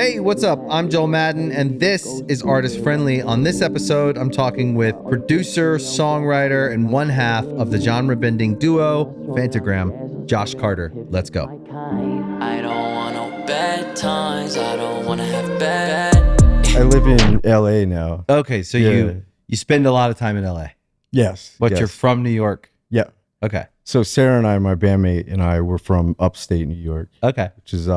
Hey, what's up? I'm Joel Madden, and this is Artist Friendly. On this episode, I'm talking with producer, songwriter, and one half of the genre-bending duo, Phantogram, Josh Carter. Let's go. I don't want no bad times. I don't want to have bad. I live in LA now. Okay, so you spend a lot of time in LA, Yes. but yes. you're from New York. Yeah. Okay. So Sarah and I, my bandmate, and I were from upstate New York, Okay. which is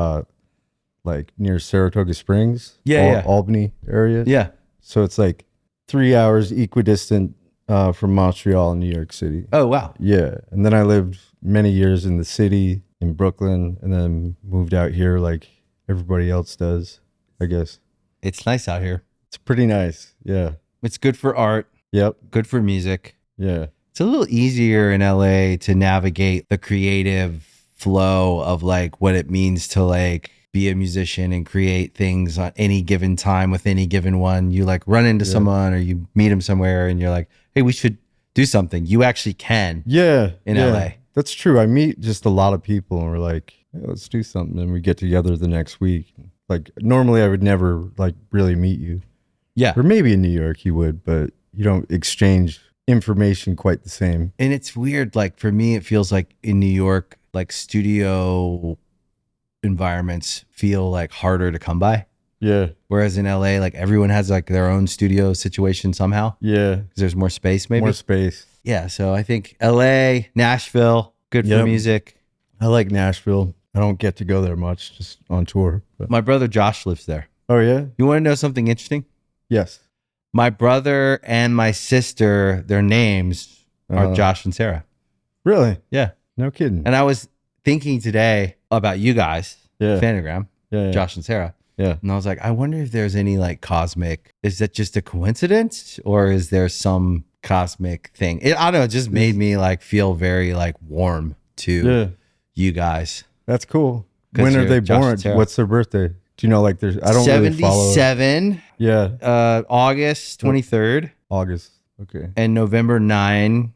like near Saratoga Springs, Yeah. Albany area. Yeah. So it's like 3 hours equidistant from Montreal and New York City. Oh, wow. Yeah. And then I lived many years in the city in Brooklyn and then moved out here like everybody else does, I guess. It's nice out here. It's pretty nice. Yeah. It's good for art, Yep. good for music. Yeah. It's a little easier in LA to navigate the creative flow of like what it means to like be a musician and create things on any given time with any given one. You like run into someone or you meet them somewhere and you're like, hey, we should do something. You actually can. Yeah. In yeah. LA. That's true. I meet just a lot of people and we're like, hey, let's do something. And we get together the next week. Like normally I would never like really meet you. Yeah. Or maybe in New York you would, but you don't exchange information quite the same. And it's weird. Like for me, it feels like in New York, like studio environments feel like harder to come by. Yeah. Whereas in LA, like everyone has like their own studio situation somehow. Yeah. Because there's more space maybe. More space. Yeah. So I think LA, Nashville, good for Yep. music. I like Nashville. I don't get to go there much, just on tour. But. My brother Josh lives there. Oh, yeah? You want to know something interesting? Yes. My brother and my sister, their names are Josh and Sarah. Really? Yeah. No kidding. And I was thinking today about you guys, Yeah. Phantogram, Yeah. Josh and Sarah. Yeah. And I was like, I wonder if there's any like cosmic, is that just a coincidence or is there some cosmic thing? I don't know. It just made me like feel very like warm to Yeah. you guys. That's cool. 'Cause When are you're they Josh born? and Sarah. What's their birthday? Do you know, like, there's, I don't really follow. 77, Yeah. August 23rd, August. Okay. and November 9,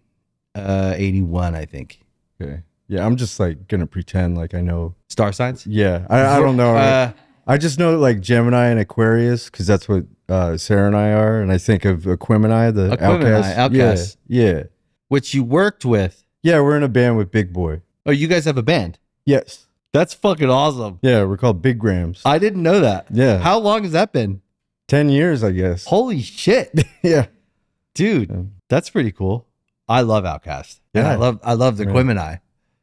81, I think. Okay. Yeah. I'm just like going to pretend like I know. Star signs? Yeah. I don't know. I just know like Gemini and Aquarius because that's what Sarah and I are. And I think of Aquemini, the Outcast. Yeah. Which you worked with. Yeah. We're in a band with Big Boy. Oh, you guys have a band? Yes. That's fucking awesome. Yeah. We're called Big Grams. I didn't know that. Yeah. How long has that been? 10 years, I guess. Holy shit. Yeah. Dude, Yeah. that's pretty cool. I love Outcast. And Yeah. I love the Yeah. Quimini.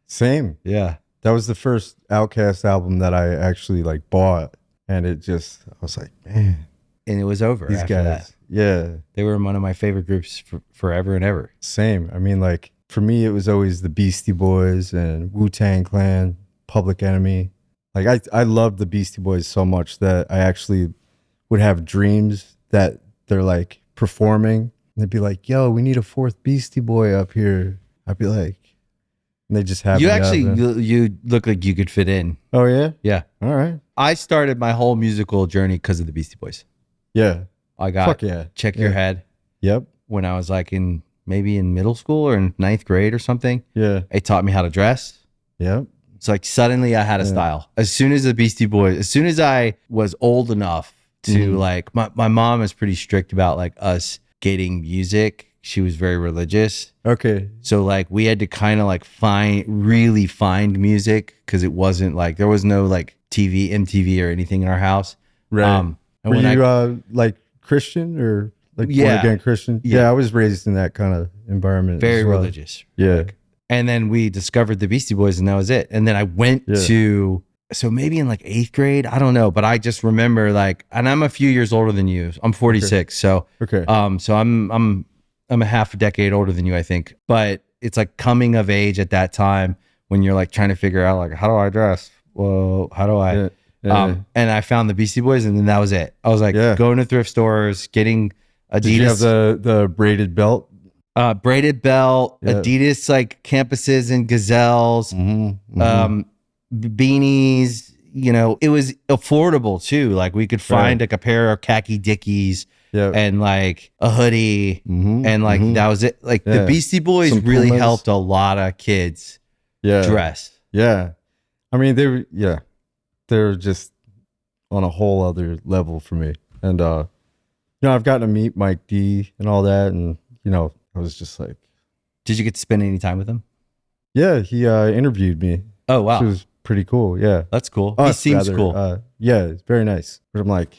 Same. Yeah. That was the first Outkast album that I actually like bought. And it just, I was like, man, And it was over these after guys. that. Yeah. They were one of my favorite groups for forever and ever. Same. I mean, like, for me, it was always the Beastie Boys and Wu-Tang Clan, Public Enemy. Like, I loved the Beastie Boys so much that I actually would have dreams that they're like performing. And they'd be like, yo, we need a fourth Beastie Boy up here. I'd be like, and they just have You me actually, out there. you look like you could fit in. Oh, yeah? Yeah. All right. I started my whole musical journey because of the Beastie Boys. Yeah. I got Fuck yeah. Check Your Yeah. Head Yep. when I was like maybe in middle school or in ninth grade or something. Yeah. It taught me how to dress. Yep. It's like suddenly I had a Yeah. style. As soon as the Beastie Boys, as soon as I was old enough to like, my mom is pretty strict about like us getting music. She was very religious. Okay. So like we had to kind of like really find music because it wasn't like, there was no like MTV or anything in our house. Right. And Were when you like Christian or like born Yeah. again Christian? Yeah. Yeah, I was raised in that kind of environment. very as well. religious. Yeah. And then we discovered the Beastie Boys and that was it. And then I went Yeah. to, so maybe in like eighth grade, I don't know, but I just remember like, and I'm a few years older than you. I'm 46. So, Okay. so I'm a half a decade older than you, I think. But it's like coming of age at that time when you're like trying to figure out like, how do I dress? Well, how do I? Yeah. Yeah. And I found the Beastie Boys and then that was it. I was like Yeah. going to thrift stores, getting Adidas. Did you have the braided belt? Braided belt, Yeah. Adidas like campuses and gazelles, beanies. You know, it was affordable too. Like we could find like a pair of khaki Dickies Yeah. and like a hoodie, and like that was it. Like the Yeah. Beastie Boys Some really Pumas. helped a lot of kids Yeah. dress. Yeah. I mean, they're just on a whole other level for me. And I've gotten to meet Mike D and all that, and I was just like, Did you get to spend any time with him? yeah, he interviewed me. Oh wow, Which was pretty cool. Yeah, that's cool. He seems cool. Yeah, it's very nice. But I'm like,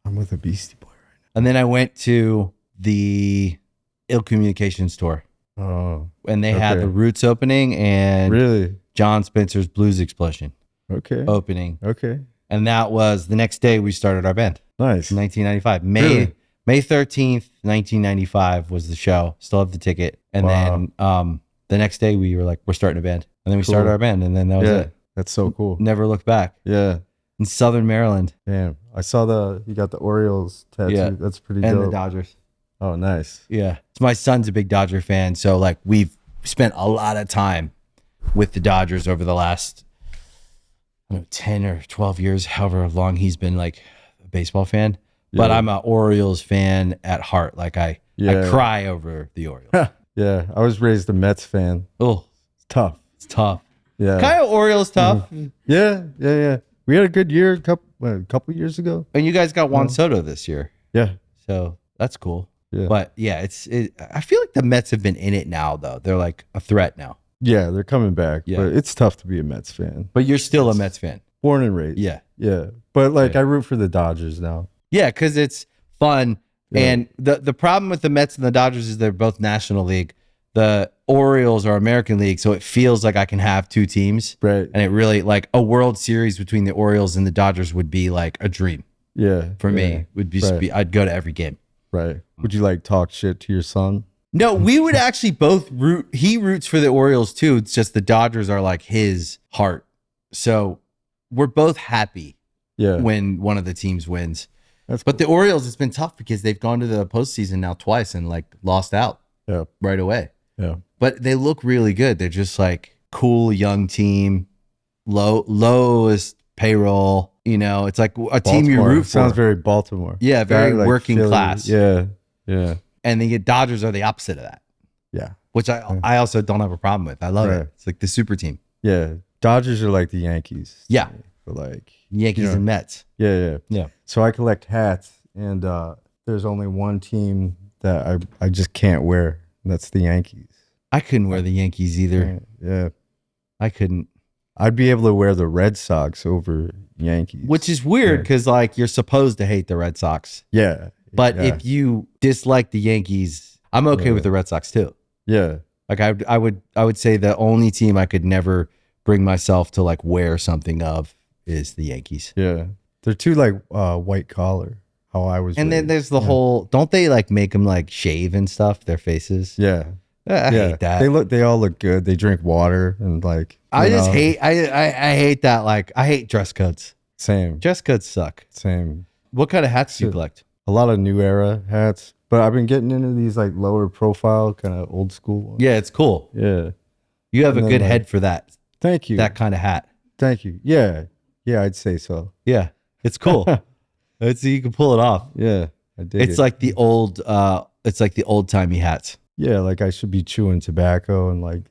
I'm with a Beastie Boy right And then I went to the Ill Communications tour. Oh, and they had the Roots opening and really? John Spencer's Blues Explosion Okay. opening. Okay. And that was the next day we started our band. Nice. 1995. Really? May 13th, 1995 was the show. Still have the ticket. And then the next day we were like, we're starting a band. And then we started our band, and then that was it. That's so cool. Never looked back. Yeah. In Southern Maryland. Damn. I saw you got the Orioles tattoo. Yeah. That's pretty dope. And the Dodgers. Oh, nice. Yeah. So my son's a big Dodger fan. So like we've spent a lot of time with the Dodgers over the last 10 or 12 years, however long he's been like a baseball fan. Yeah. But I'm an Orioles fan at heart. Like I cry over the Orioles. Yeah. I was raised a Mets fan. Oh, it's tough. It's tough. Yeah. Kind of Orioles tough. Mm-hmm. Yeah. We had a good year a couple years ago. And you guys got Juan Soto this year. Yeah. So that's cool. Yeah. But yeah, I feel like the Mets have been in it now though. They're like a threat now. Yeah, they're coming back. Yeah. But it's tough to be a Mets fan. But you're still a Mets fan. Born and raised. Yeah. Yeah. But like I root for the Dodgers now. Yeah, because it's fun. Yeah. And the problem with the Mets and the Dodgers is they're both National League. The Orioles are American League, so it feels like I can have two teams. Right. And it really, like a World Series between the Orioles and the Dodgers would be like a dream. Yeah. For me, would be I'd go to every game. Right. Would you like talk shit to your son? No, we would actually both root. He roots for the Orioles too. It's just the Dodgers are like his heart. So we're both happy when one of the teams wins. But the Orioles, it's been tough because they've gone to the postseason now twice and like lost out right away. Yeah. But they look really good. They're just like cool young team, lowest payroll. You know, it's like a team you root for. Sounds very Baltimore. Yeah, very like working Philly. Class. Yeah. And the Dodgers are the opposite of that. Yeah. Which I also don't have a problem with. I love it. It's like the super team. Yeah. Dodgers are like the Yankees. Yeah. But like Yankees and Mets. Yeah. So I collect hats, and there's only one team that I just can't wear. And that's the Yankees. I couldn't wear the Yankees either. Yeah. I couldn't. I'd be able to wear the Red Sox over Yankees. Which is weird because like you're supposed to hate the Red Sox. Yeah. But if you dislike the Yankees, I'm okay with the Red Sox too. Yeah. Like I would say the only team I could never bring myself to like wear something of is the Yankees. Yeah. They're too like white collar. How I was. And then there's the whole, don't they like make them like shave and stuff, their faces? Yeah. I hate that. They all look good. They drink water and like. I hate that. Like I hate dress codes. Same. Dress codes suck. Same. What kind of hats do you collect? A lot of new era hats, but I've been getting into these like lower profile kind of old school ones. Yeah, it's cool. Yeah. You have a good head for that. Thank you. That kind of hat. Thank you. Yeah. Yeah, I'd say so. Yeah. It's cool. You can pull it off. Yeah. I dig It's like the old old timey hats. Yeah, like I should be chewing tobacco and like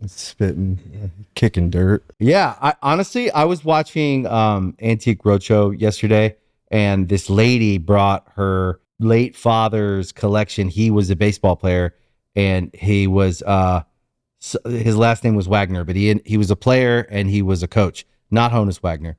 spitting, kicking dirt. Yeah, I was watching Antique Roadshow yesterday, and this lady brought her late father's collection. He was a baseball player, and he was his last name was Wagner, but he was a player and he was a coach, not Honus Wagner,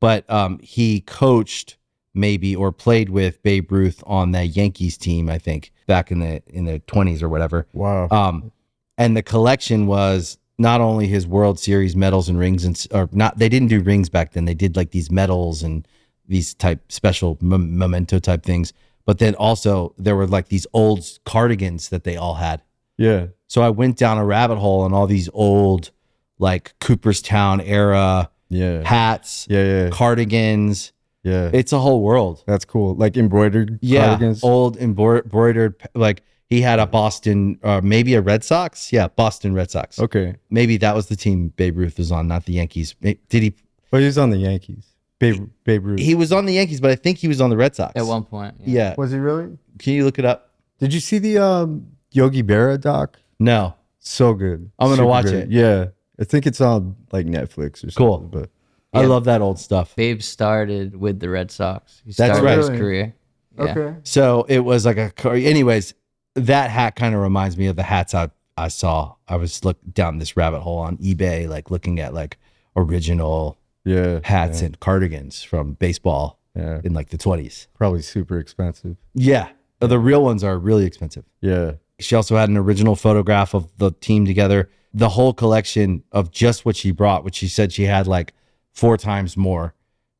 but he coached maybe or played with Babe Ruth on the Yankees team, I think, back in the 20s or whatever. Wow. And the collection was not only his World Series medals and rings, they didn't do rings back then. They did like these medals and these type special memento type things. But then also there were like these old cardigans that they all had. Yeah. So I went down a rabbit hole on all these old like Cooperstown era hats, cardigans. Yeah. It's a whole world. That's cool. Like embroidered cardigans. Old embroidered, like he had a Boston, maybe a Red Sox. Yeah, Boston Red Sox. Okay. Maybe that was the team Babe Ruth was on, not the Yankees. Did he? Well, he was on the Yankees. Babe Ruth. He was on the Yankees, but I think he was on the Red Sox. At one point. Yeah. Was he really? Can you look it up? Did you see the Yogi Berra doc? No. So good. I'm going to watch it. Yeah. I think it's on like Netflix or something. Cool. But I Yeah. love that old stuff. Babe started with the Red Sox. He That's started right. his Really? career. Yeah. Okay. So it was like a car. Anyways, that hat kind of reminds me of the hats I saw. I was looking down this rabbit hole on eBay, like looking at like original Yeah. hats yeah, and cardigans from baseball yeah. in like the 20s. Probably super expensive. Yeah. The real ones are really expensive. Yeah. She also had an original photograph of the team together, the whole collection of just what she brought, which she said she had like 4 times more.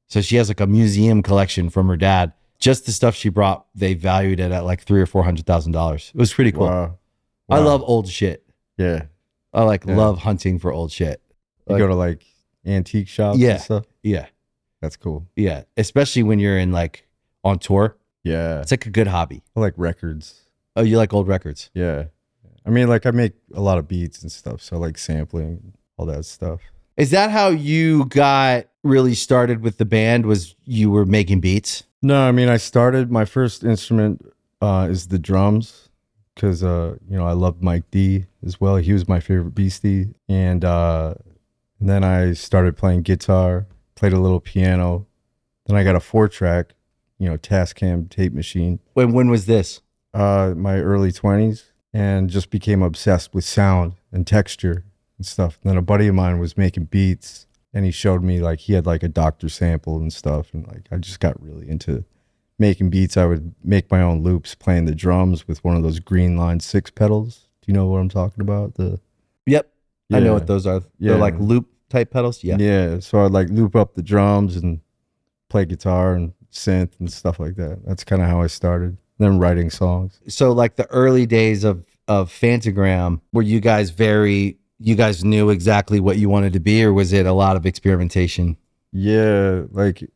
So she has like a museum collection from her dad. Just the stuff she brought, they valued it at like $300,000 or $400,000. It was pretty cool. Wow. I Wow. love old shit. Yeah. I like Yeah. love hunting for old shit. You Like- go to like antique shops Yeah. and stuff. Yeah. That's cool. Yeah. Especially when you're in like on tour. Yeah. It's like a good hobby. I like records. Oh, you like old records? Yeah. I mean, like I make a lot of beats and stuff. So I like sampling, all that stuff. Is that how you got really started with the band? Was you were making beats? No, I mean, I started my first instrument is the drums because, I loved Mike D as well. He was my favorite beastie. And then I started playing guitar, played a little piano. Then I got a 4-track, Tascam tape machine, When was this? my early 20s, and just became obsessed with sound and texture and stuff. And then a buddy of mine was making beats, and he showed me like he had like a Doctor sample and stuff, and like I just got really into making beats. I would make my own loops playing the drums with one of those green line 6 pedals. Do you know what I'm talking about? Yep. I know Yeah. what those are. Yeah. They're like loop type pedals. Yeah. Yeah. So I'd like loop up the drums and play guitar and synth and stuff like that. That's kind of how I started. Then writing songs. So like the early days of Phantogram, were you guys you guys knew exactly what you wanted to be, or was it a lot of experimentation? Yeah, like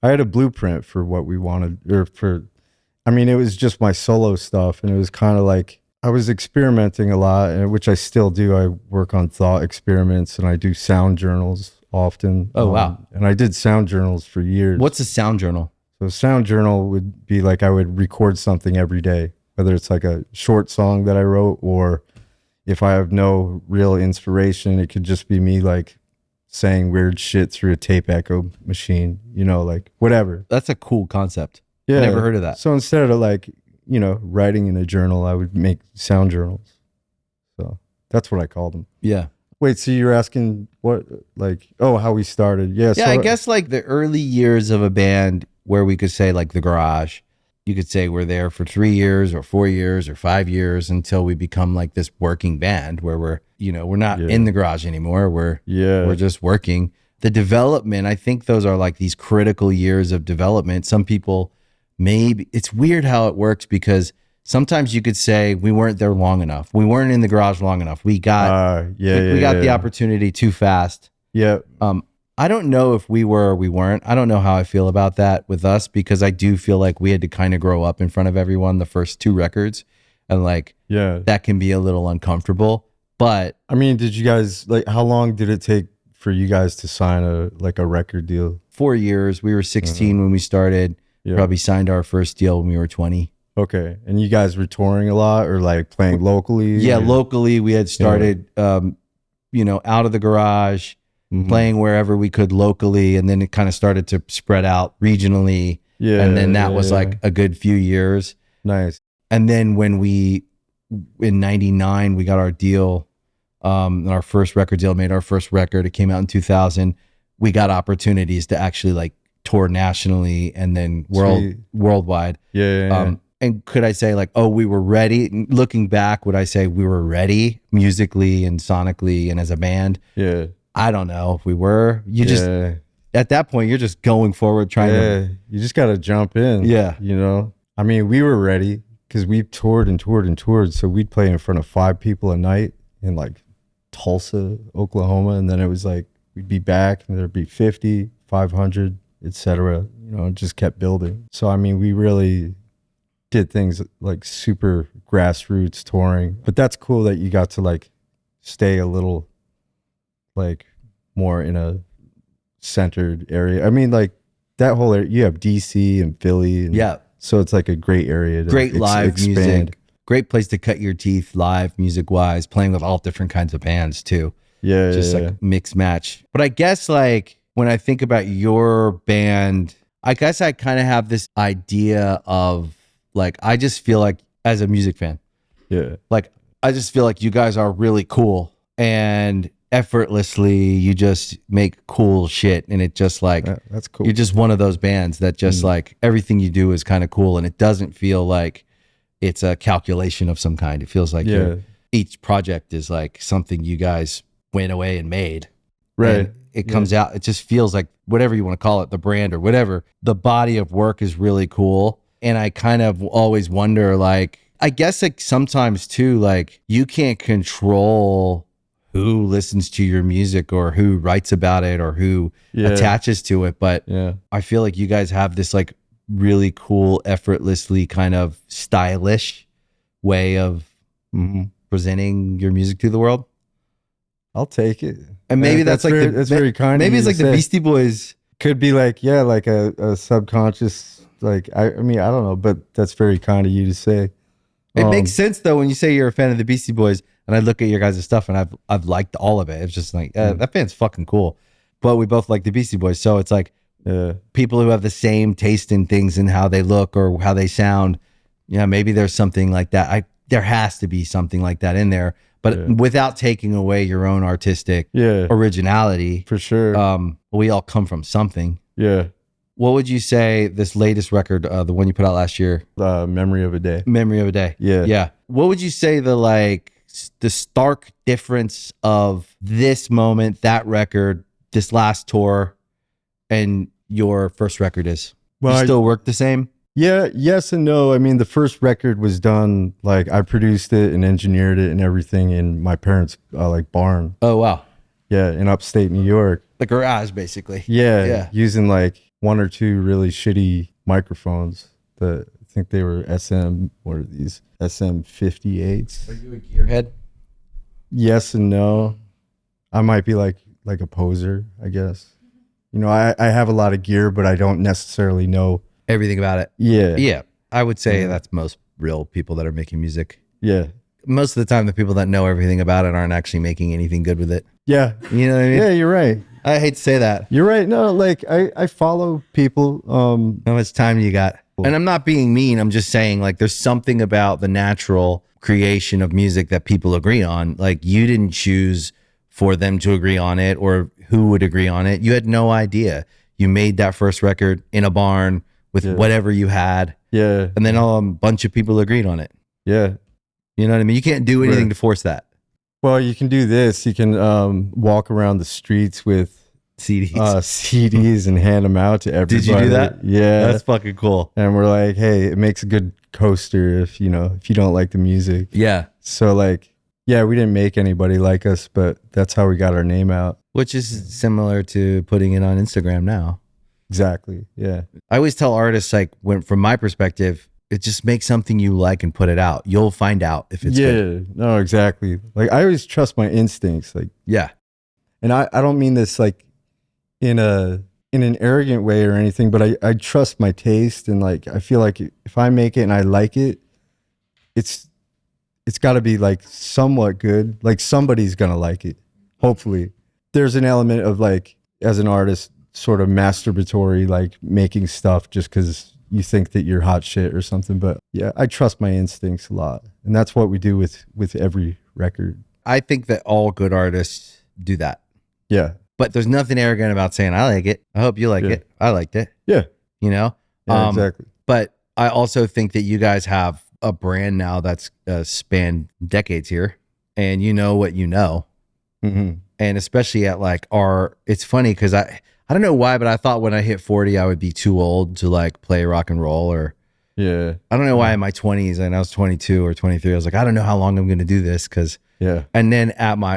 I had a blueprint for what we wanted, it was just my solo stuff, and it was kind of like I was experimenting a lot, and which I still do. I work on thought experiments, and I do sound journals often. Oh, wow. And I did sound journals for years. What's a sound journal? So a sound journal would be like I would record something every day, whether it's like a short song that I wrote, or if I have no real inspiration, it could just be me like saying weird shit through a tape echo machine, like whatever. That's a cool concept. Yeah. Never heard of that. So instead of like, writing in a journal, I would make sound journals. So that's what I called them. Yeah. Wait, so you're asking what, like, how we started? Yeah. Yeah, so I guess like the early years of a band where we could say like the garage, you could say we're there for 3 years or 4 years or 5 years until we become like this working band where we're not Yeah. in the garage anymore. We're Yeah. just working. The development, I think those are like these critical years of development. Some people maybe, it's weird how it works because sometimes you could say we weren't there long enough. We weren't in the garage long enough. We got we got the opportunity too fast. Yeah. I don't know if we were or we weren't. I don't know how I feel about that with us because I do feel like we had to kind of grow up in front of everyone the first 2 records, and like Yeah. that can be a little uncomfortable. But I mean, did you guys like how long did it take for you guys to sign a record deal? 4 years, we were 16 when we started. Yeah. Probably signed our first deal when we were 20. Okay. And you guys were touring a lot or like playing locally? Yeah, or- locally we had started, out of the garage, Mhm. playing wherever we could locally, and then it kind of started to spread out regionally. Yeah. And then that was yeah. like a good few years. Nice. And then when in 99, we got our deal, our first record deal, made our first record. It came out in 2000. We got opportunities to actually like tour nationally and then Sweet. worldwide. Yeah. And could I say like, we were ready? Looking back, would I say we were ready musically and sonically and as a band? yeah. I don't know if we were. You just, yeah. at that point, you're just going forward trying to. You just got to jump in. Yeah. I mean, we were ready because we toured and toured and toured. So we'd play in front of 5 people a night in like Tulsa, Oklahoma. And then it was like, we'd be back and there'd be 50, 500, etc. It just kept building. So, I mean, we really did things like super grassroots touring, but that's cool that you got to like stay a little like more in a centered area. I mean, like that whole area, you have DC and Philly. And Yeah. So it's like a great area to Great live expand. music. Great place to cut your teeth live music wise, playing with all different kinds of bands too. Yeah. Just yeah, like mix match. But I guess like when I think about your band, I guess I kind of have this idea of like, I just feel like as a music fan, Yeah. like, I just feel like you guys are really cool and effortlessly you just make cool shit. And it just like, That's cool. you're just one of those bands that just like everything you do is kind of cool. And it doesn't feel like it's a calculation of some kind. It feels like each project is like something you guys went away and made. Right. And it comes out. It just feels like whatever you want to call it, the brand or whatever, the body of work is really cool. And I kind of always wonder, like, I guess like sometimes too, like you can't control who listens to your music or who writes about it or who attaches to it. But I feel like you guys have this like really cool, effortlessly kind of stylish way of presenting your music to the world. I'll take it. And maybe that's like that's very kind. Maybe of it's you like to the say. Beastie Boys. Could be like, like a subconscious, like, I mean, I don't know, but that's very kind of you to say. It makes sense though when you say you're a fan of the Beastie Boys, and I look at your guys' stuff and I've liked all of it. It's just like that band's fucking cool, but we both like the Beastie Boys, so it's like people who have the same taste in things and how they look or how they sound. Yeah, maybe there's something like that. There has to be something like that in there, but without taking away your own artistic originality. For sure. We all come from something. Yeah. What would you say this latest record, the one you put out last year? Memory of a Day. Memory of a Day. Yeah. Yeah. What would you say the stark difference of this moment, that record, this last tour, and your first record is? Well, you still work the same? Yeah, yes and no. I mean, the first record was done, like I produced it and engineered it and everything in my parents' like barn. Oh, wow. Yeah, in upstate New York. The garage, basically. Yeah. Using like one or two really shitty microphones that I think they were what are these? SM58s. Are you a gearhead? Yes and no. I might be like a poser, I guess. You know, I have a lot of gear, but I don't necessarily know everything about it. Yeah. Yeah. I would say that's most real people that are making music. Yeah. Most of the time, the people that know everything about it aren't actually making anything good with it. Yeah. You know what I mean? Yeah, you're right. I hate to say that. You're right. No, like I follow people. How much time do you got? And I'm not being mean. I'm just saying like there's something about the natural creation of music that people agree on. Like you didn't choose for them to agree on it or who would agree on it. You had no idea. You made that first record in a barn with whatever you had. Yeah. And then a bunch of people agreed on it. Yeah. You know what I mean? You can't do anything to force that. Well, you can do this. You can walk around the streets with CDs and hand them out to everybody. Did you do that? Yeah. That's fucking cool. And we're like, hey, it makes a good coaster if you don't like the music. Yeah. So like, yeah, we didn't make anybody like us, but that's how we got our name out. Which is similar to putting it on Instagram now. Exactly. Yeah. I always tell artists, like, from my perspective, it just makes something you like and put it out. You'll find out if it's good. Yeah. No, exactly. Like I always trust my instincts. Like, yeah. And I don't mean this like in an arrogant way or anything, but I trust my taste, and like I feel like if I make it and I like it, it's got to be like somewhat good. Like somebody's gonna like it. Hopefully, there's an element of like as an artist, sort of masturbatory, like making stuff just because you think that you're hot shit or something. But yeah, I trust my instincts a lot, and that's what we do with every record. I think that all good artists do that. Yeah. But there's nothing arrogant about saying, I like it. I hope you like it. I liked it. Yeah. You know? Yeah, exactly. But I also think that you guys have a brand now that's spanned decades here, and you know what you know. Mm-hmm. And especially at like it's funny because I don't know why, but I thought when I hit 40, I would be too old to like play rock and roll, or yeah. I don't know why in my 20s, and I was 22 or 23, I was like, I don't know how long I'm going to do this because yeah. And then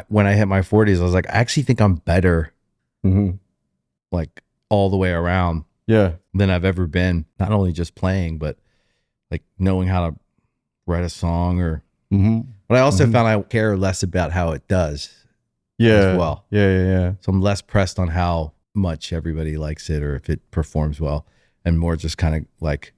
when I hit my 40s, I was like, I actually think I'm better, like all the way around, than I've ever been. Not only just playing, but like knowing how to write a song, or. But I also found I care less about how it does. Yeah. As well. Yeah. So I'm less pressed on how much everybody likes it or if it performs well, and more just kind of like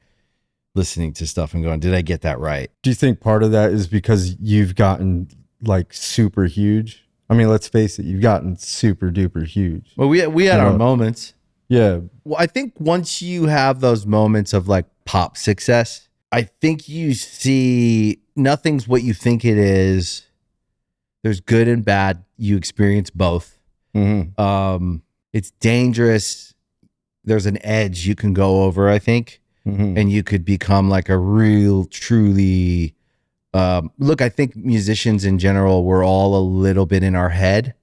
listening to stuff and going, did I get that right? Do you think part of that is because you've gotten like super huge? I mean, let's face it, you've gotten super duper huge. Well, we had our moments. Yeah. Well, I think once you have those moments of like pop success, I think you see nothing's what you think it is. There's good and bad. You experience both. It's dangerous. There's an edge you can go over, I think, and you could become like a real, truly. Look, I think musicians in general, we're all a little bit in our head.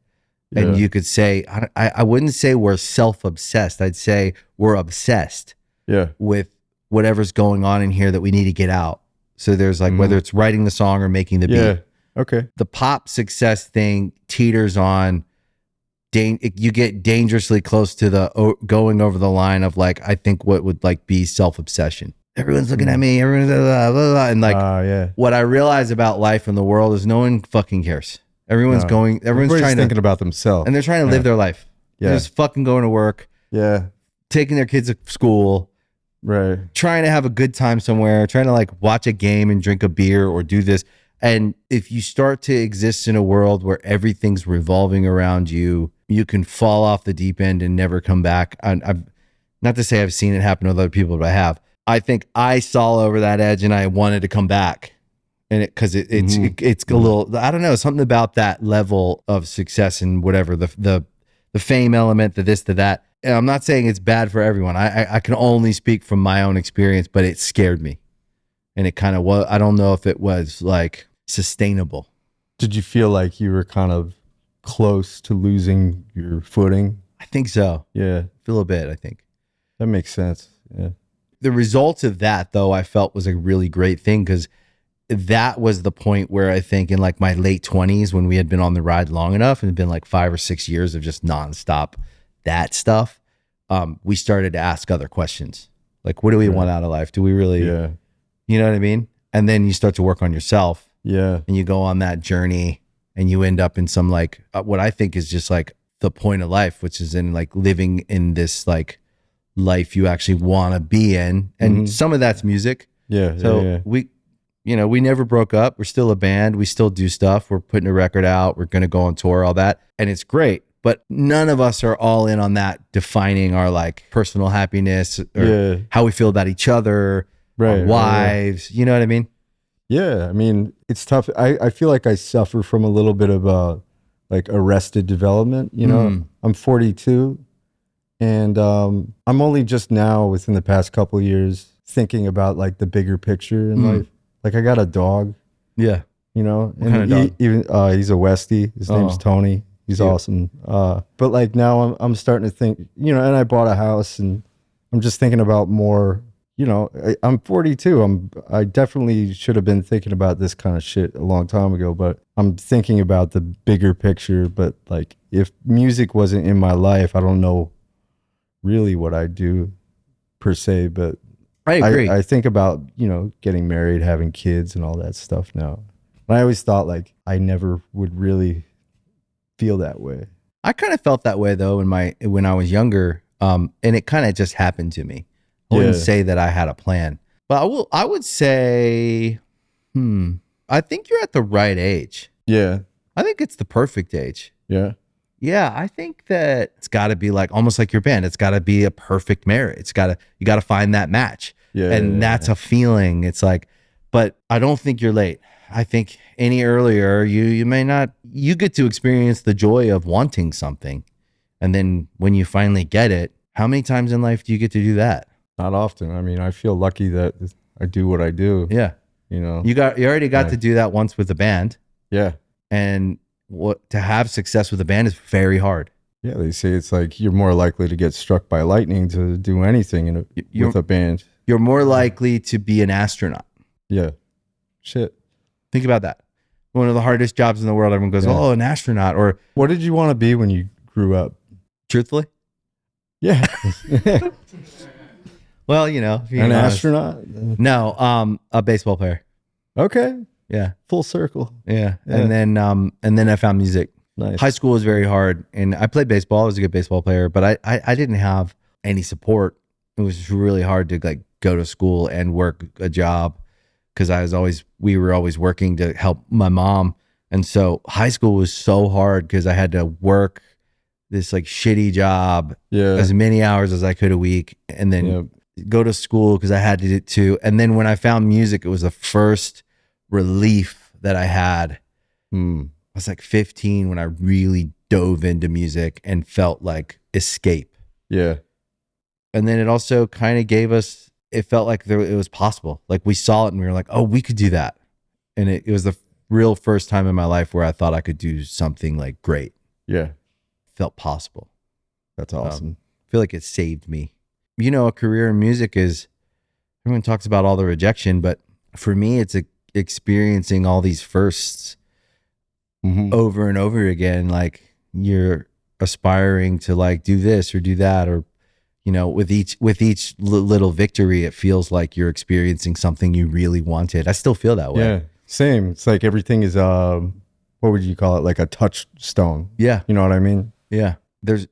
And you could say, I wouldn't say we're self-obsessed. I'd say we're obsessed with whatever's going on in here that we need to get out. So there's like, whether it's writing the song or making the beat. Okay. The pop success thing teeters on, you get dangerously close to the going over the line of like, I think what would like be self-obsession. Everyone's looking at me, everyone's blah, blah, blah, and like, what I realize about life in the world is no one fucking cares. Everyone's Everybody's trying thinking about themselves. and they're trying to live their life. They're just fucking going to work, taking their kids to school, trying to have a good time somewhere, trying to like watch a game and drink a beer or do this. And if you start to exist in a world where everything's revolving around you, you can fall off the deep end and never come back. I've not to say I've seen it happen with other people, but I have. I think I saw over that edge and I wanted to come back. And it's a little, I don't know, something about that level of success and whatever, the fame element, the this, the that. And I'm not saying it's bad for everyone. I can only speak from my own experience, but it scared me. And it kind of was, I don't know if it was like sustainable. Did you feel like you were kind of close to losing your footing? I think so. Yeah. Feel a bit, I think. That makes sense. Yeah. The results of that, though, I felt was a really great thing because that was the point where I think in like my late 20s when we had been on the ride long enough and it had been like 5 or 6 years of just nonstop that stuff, we started to ask other questions. Like, what do we want out of life? Do we really, you know what I mean? And then you start to work on yourself. Yeah. And you go on that journey and you end up in some like, what I think is just like the point of life, which is in like living in this like life you actually want to be in. And some of that's music. Yeah. So we never broke up. We're still a band. We still do stuff. We're putting a record out. We're going to go on tour, all that. And it's great. But none of us are all in on that defining our like personal happiness or how we feel about each other, our wives. You know what I mean? Yeah. I mean, it's tough. I feel like I suffer from a little bit of like arrested development. You know, I'm 42 and I'm only just now within the past couple of years thinking about like the bigger picture in life. Like I got a dog. Yeah. You know, what kind of dog? He's a Westie. His name's Tony. He's awesome. But like now I'm starting to think, you know, and I bought a house and I'm just thinking about more, you know, I'm 42. I definitely should have been thinking about this kind of shit a long time ago, but I'm thinking about the bigger picture. But like if music wasn't in my life, I don't know really what I'd do per se, but I agree. I think about, you know, getting married, having kids and all that stuff now. And I always thought like I never would really feel that way. I kind of felt that way though when I was younger. And it kind of just happened to me. I wouldn't say that I had a plan. But I would say, I think you're at the right age. Yeah. I think it's the perfect age. Yeah. Yeah, I think that it's got to be like almost like your band. It's got to be a perfect marriage. You got to find that match. Yeah, and that's a feeling. It's like, but I don't think you're late. I think any earlier, you may not. You get to experience the joy of wanting something, and then when you finally get it, how many times in life do you get to do that? Not often. I mean, I feel lucky that I do what I do. Yeah, you know, you already got to do that once with the band. Yeah, and to have success with a band is very hard. Yeah, they say it's like you're more likely to get struck by lightning to do anything with a band. You're more likely to be an astronaut. Yeah. Shit. Think about that. One of the hardest jobs in the world. Everyone goes, oh, an astronaut. Or what did you want to be when you grew up? Truthfully? Yeah. Well, you know. An astronaut? No, a baseball player. Okay. Yeah. Full circle. Yeah. And then I found music. Nice. High school was very hard. And I played baseball. I was a good baseball player, but I didn't have any support. It was really hard to like go to school and work a job because we were always working to help my mom And so high school was so hard because I had to work this like shitty job Yeah. as many hours as I could a week, and then go to school because I had to do it too. And then when I found music, it was the first relief that I had. I was like 15 when I really dove into music and felt like escape. Yeah. And then it also kind of gave us, it felt like it was possible. Like we saw it and we were like, oh, we could do that. And it was the real first time in my life where I thought I could do something like great. Yeah. Felt possible. That's awesome. I feel like it saved me. You know, a career in music is, everyone talks about all the rejection, but for me, it's experiencing all these firsts over and over again. Like you're aspiring to like do this or do that, or, you know, with each little victory, it feels like you're experiencing something you really wanted. I still feel that way. Yeah. Same. It's like everything is, what would you call it? Like a touchstone. Yeah. You know what I mean? Yeah. There's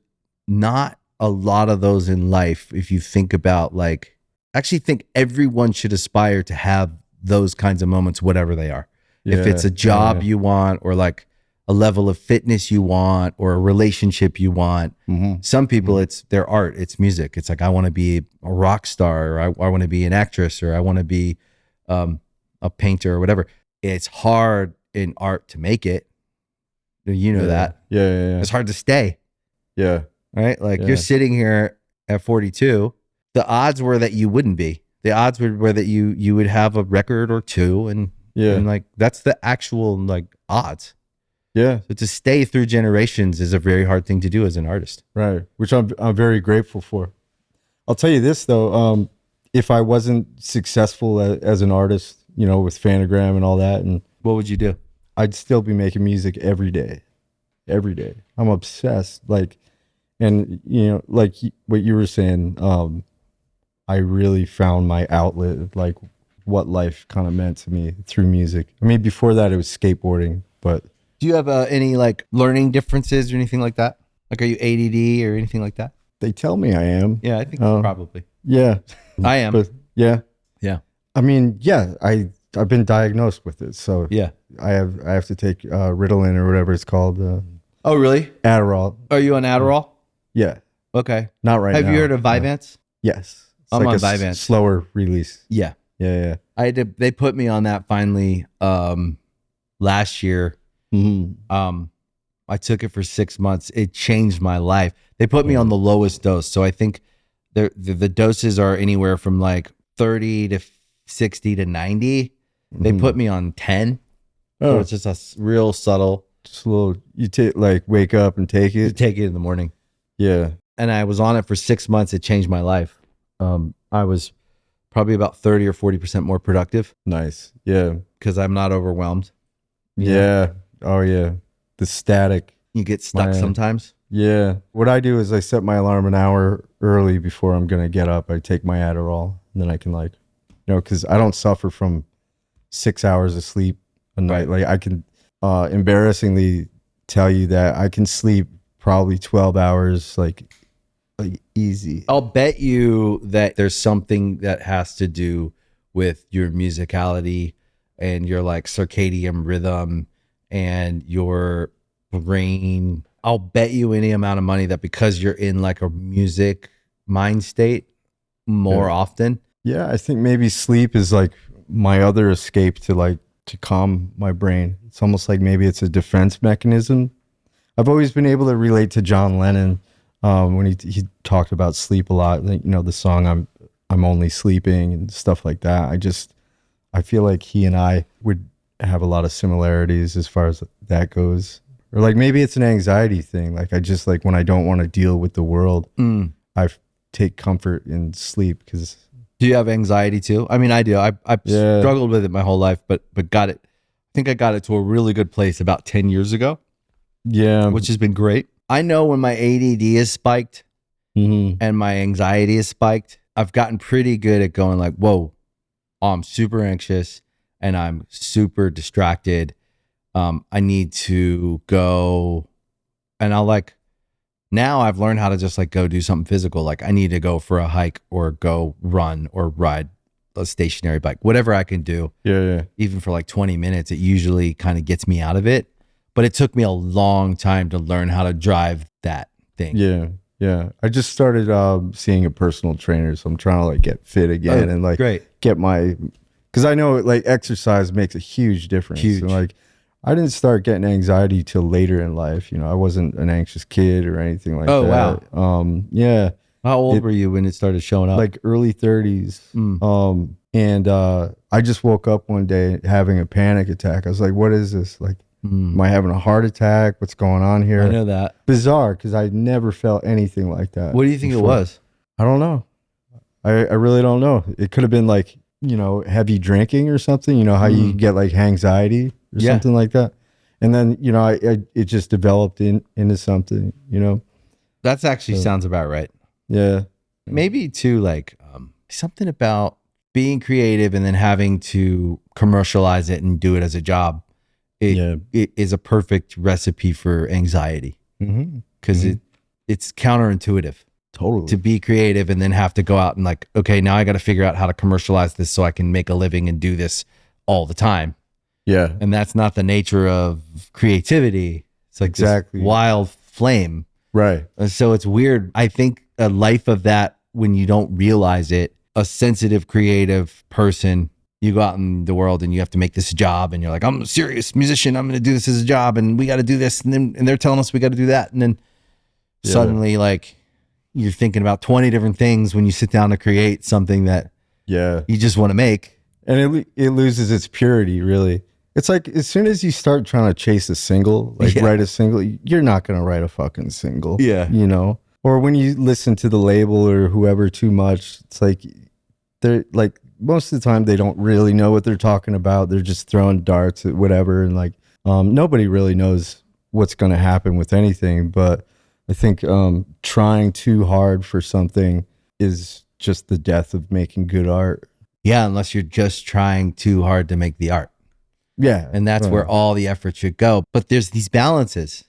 not a lot of those in life. If you think about like, I actually think everyone should aspire to have those kinds of moments, whatever they are. If it's a job you want, or like a level of fitness you want, or a relationship you want. Some people, it's their art, it's music. It's like, I want to be a rock star, or I want to be an actress, or I want to be a painter or whatever. It's hard in art to make it. You know that. Yeah. It's hard to stay. Yeah. Right? Like you're sitting here at 42. The odds were that you wouldn't be. The odds were that you would have a record or two, and like that's the actual like odds. Yeah. So to stay through generations is a very hard thing to do as an artist. Right. Which I'm very grateful for. I'll tell you this though, if I wasn't successful as an artist, you know, with Phantogram and all that, and What would you do? I'd still be making music every day. Every day. I'm obsessed. Like, and you know, like what you were saying, I really found my outlet, like what life kind of meant to me through music. I mean, before that it was skateboarding, but Do you have any like learning differences or anything like that? Like, are you ADD or anything like that? they tell me I am. Yeah, I think probably. Yeah. I am. But yeah. Yeah. I mean, yeah, I've been diagnosed with it. So Yeah. I have to take Ritalin or whatever it's called, Oh, really? Adderall. Are you on Adderall? Yeah. Okay. Not right now. Have you heard of Vyvanse? Yes. It's I'm like on a Vyvanse. slower release. Yeah. Yeah. They put me on that finally last year. I took it for 6 months. It changed my life. They put me on the lowest dose. So I think the doses are anywhere from like 30 to 60 to 90. They put me on 10. So it's just a real subtle. Just a little, you take like wake up and take You it. take it in the morning. Yeah. And I was on it for 6 months. It changed my life. I was probably about 30 or 40% more productive Nice. Yeah. because I'm not overwhelmed. Yeah. Oh yeah. The static. You get stuck Man. sometimes. Yeah. What I do is I set my alarm an hour early before I'm going to get up. I take my Adderall, and then I can, like, you know, because I don't suffer from 6 hours of sleep a night. Like I can embarrassingly tell you that I can sleep probably 12 hours like easy. I'll bet you that there's something that has to do with your musicality and your like circadian rhythm and your brain. I'll bet you any amount of money that because you're in like a music mind state more often. Yeah, I think maybe sleep is like my other escape to calm my brain. It's almost like maybe it's a defense mechanism. I've always been able to relate to John Lennon when he talked about sleep a lot. Like, you know, the song I'm Only Sleeping and stuff like that. I feel like he and I would have a lot of similarities as far as that goes. Or like maybe it's an anxiety thing. Like I just like when I don't want to deal with the world, I take comfort in sleep because. Do you have anxiety too? I mean, I do. I've struggled with it my whole life, but got it. I think I got it to a really good place about 10 years ago. Yeah. Which has been great. I know when my ADD is spiked and my anxiety is spiked, I've gotten pretty good at going like, whoa, I'm super anxious and I'm super distracted. I need to go, and I'll like, now I've learned how to just like go do something physical. Like I need to go for a hike or go run or ride a stationary bike, whatever I can do, Yeah. even for like 20 minutes, it usually kind of gets me out of it. But it took me a long time to learn how to drive that thing. Yeah. I just started seeing a personal trainer, so I'm trying to like get fit again and like great. get my, because I know like exercise makes a huge difference. Huge. And, like I didn't start getting anxiety till later in life. You know, I wasn't an anxious kid or anything like that. Oh, wow. Yeah. How old were you when it started showing up? Like early 30s. And I just woke up one day having a panic attack. I was like, what is this? Like, am I having a heart attack? What's going on here? I know that. Bizarre, because I never felt anything like that. What do you think before. it was? I don't know. I really don't know. It could have been like, you know, heavy drinking or something. You know how you get like anxiety or something like that. And then, you know, it just developed into something, you know. That's actually sounds about right. Yeah. Maybe too, like something about being creative and then having to commercialize it and do it as a job. It is a perfect recipe for anxiety because it's counterintuitive. Totally. To be creative and then have to go out and like, okay, now I got to figure out how to commercialize this so I can make a living and do this all the time. Yeah. And that's not the nature of creativity. It's like this wild flame. Right. And so it's weird. I think a life of that, when you don't realize it, a sensitive, creative person, you go out in the world and you have to make this a job and you're like, I'm a serious musician. I'm going to do this as a job and we got to do this. And they're telling us we got to do that. And then suddenly like you're thinking about 20 different things when you sit down to create something that you just want to make. And it loses its purity, really. It's like as soon as you start trying to chase a single, like write a single, you're not going to write a fucking single. Yeah. You know? Or when you listen to the label or whoever too much, it's like they're like most of the time they don't really know what they're talking about. They're just throwing darts at whatever. And like nobody really knows what's going to happen with anything. But I think trying too hard for something is just the death of making good art. Yeah, unless you're just trying too hard to make the art. Yeah. And that's where all the effort should go. But there's these balances.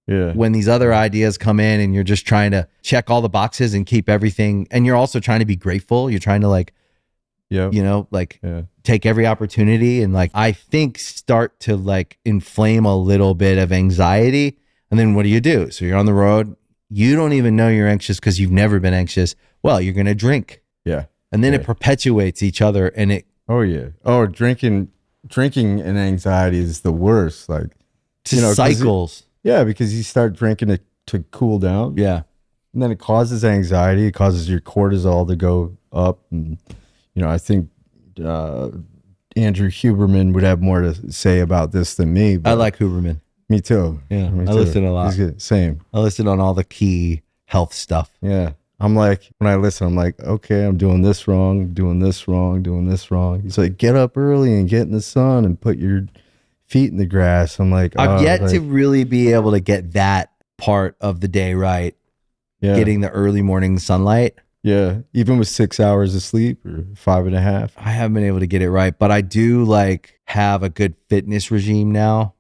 Yeah. When these other ideas come in and you're just trying to check all the boxes and keep everything, and you're also trying to be grateful. You're trying to like, you know, like take every opportunity and like, I think start to like inflame a little bit of anxiety. And then what do? So you're on the road. You don't even know you're anxious because you've never been anxious. Well, you're going to drink. Yeah. And then it perpetuates each other and it. Oh yeah. Oh, drinking and anxiety is the worst. Like, cycles. Because you start drinking to cool down. Yeah. And then it causes anxiety. It causes your cortisol to go up. And, you know, I think Andrew Huberman would have more to say about this than me. I like Huberman. Me too. Yeah. Me I too. listen a lot. He's good. Same. I listen on all the key health stuff. Yeah. I'm like, when I listen, I'm like, okay, I'm doing this wrong, doing this wrong, doing this wrong. He's like, get up early and get in the sun and put your feet in the grass. I'm like, I've yet to really be able to get that part of the day right. Yeah. Getting the early morning sunlight. Yeah. Even with 6 hours of sleep or 5.5. I haven't been able to get it right, but I do like have a good fitness regime now.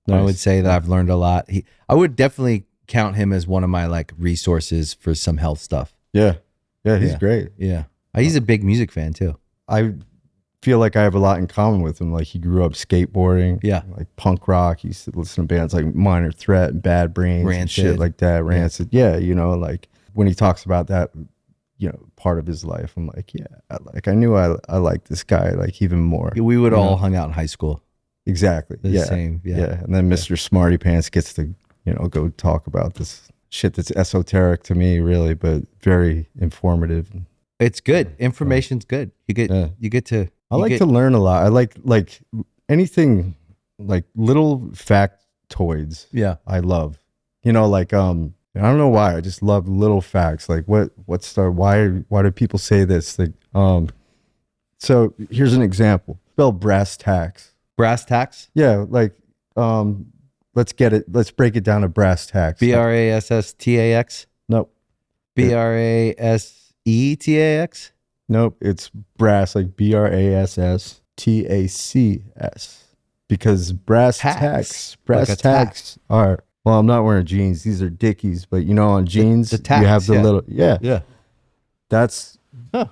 Nice. I would say that I've learned a lot. I would definitely count him as one of my like resources for some health stuff. Yeah. Yeah. He's great. Yeah. He's a big music fan too. I feel like I have a lot in common with him. Like he grew up skateboarding. Yeah. Like punk rock. He used to listen to bands like Minor Threat and Bad Brains. Rancid. And shit like that. Rancid. Yeah. You know, like when he talks about that, you know, part of his life, I'm like, yeah, I knew I liked this guy like even more. We would all hung out in high school. Exactly. Same. Yeah. And then Mr. Smarty Pants gets to, you know, go talk about this shit that's esoteric to me, really, but very informative. It's good. Information's good. You get to. I like to learn a lot. I like anything like little factoids. Yeah. I love. You know, like I don't know why. I just love little facts. Like why do people say this? Like so here's an example. Spell brass tacks. Brass tacks? Yeah, like let's break it down to brass tacks. BRASSTAX? Nope. BRASETAX? Nope, it's brass, like BRASSTACS. Because brass tacks are, well, I'm not wearing jeans. These are Dickies, but you know, on jeans, the tacks, you have the little, yeah. Yeah. That's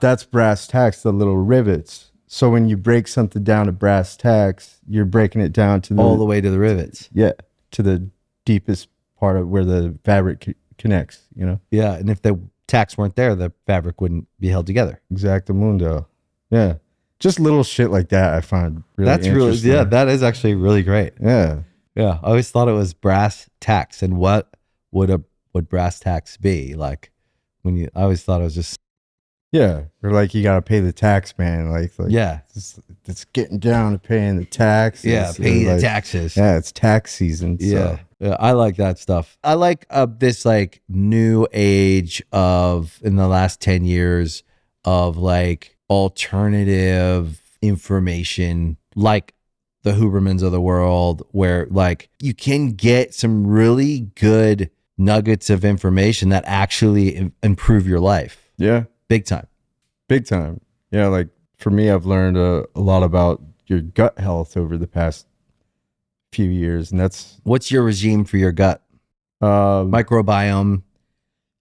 That's brass tacks, the little rivets. So when you break something down to brass tacks, you're breaking it down to All the way to the rivets. Yeah, to the deepest part of where the fabric connects, you know? Yeah, and if the tacks weren't there, the fabric wouldn't be held together. Exactamundo. Yeah. Just little shit like that I find really That's really, interesting. yeah, that is actually really great. Yeah. Yeah, I always thought it was brass tacks, and what would brass tacks be like? I always thought it was just Yeah. Or like you got to pay the tax man. Like yeah, it's getting down to paying the taxes. yeah, pay the like, taxes. Yeah, it's tax season. So. Yeah, I like that stuff. I like this like new age of in the last 10 years of like alternative information, like the Hubermans of the world, where like you can get some really good nuggets of information that actually improve your life. Yeah. Big time. Big time. Yeah. Like for me, I've learned a lot about your gut health over the past few years. And that's What's your regime for your gut? Microbiome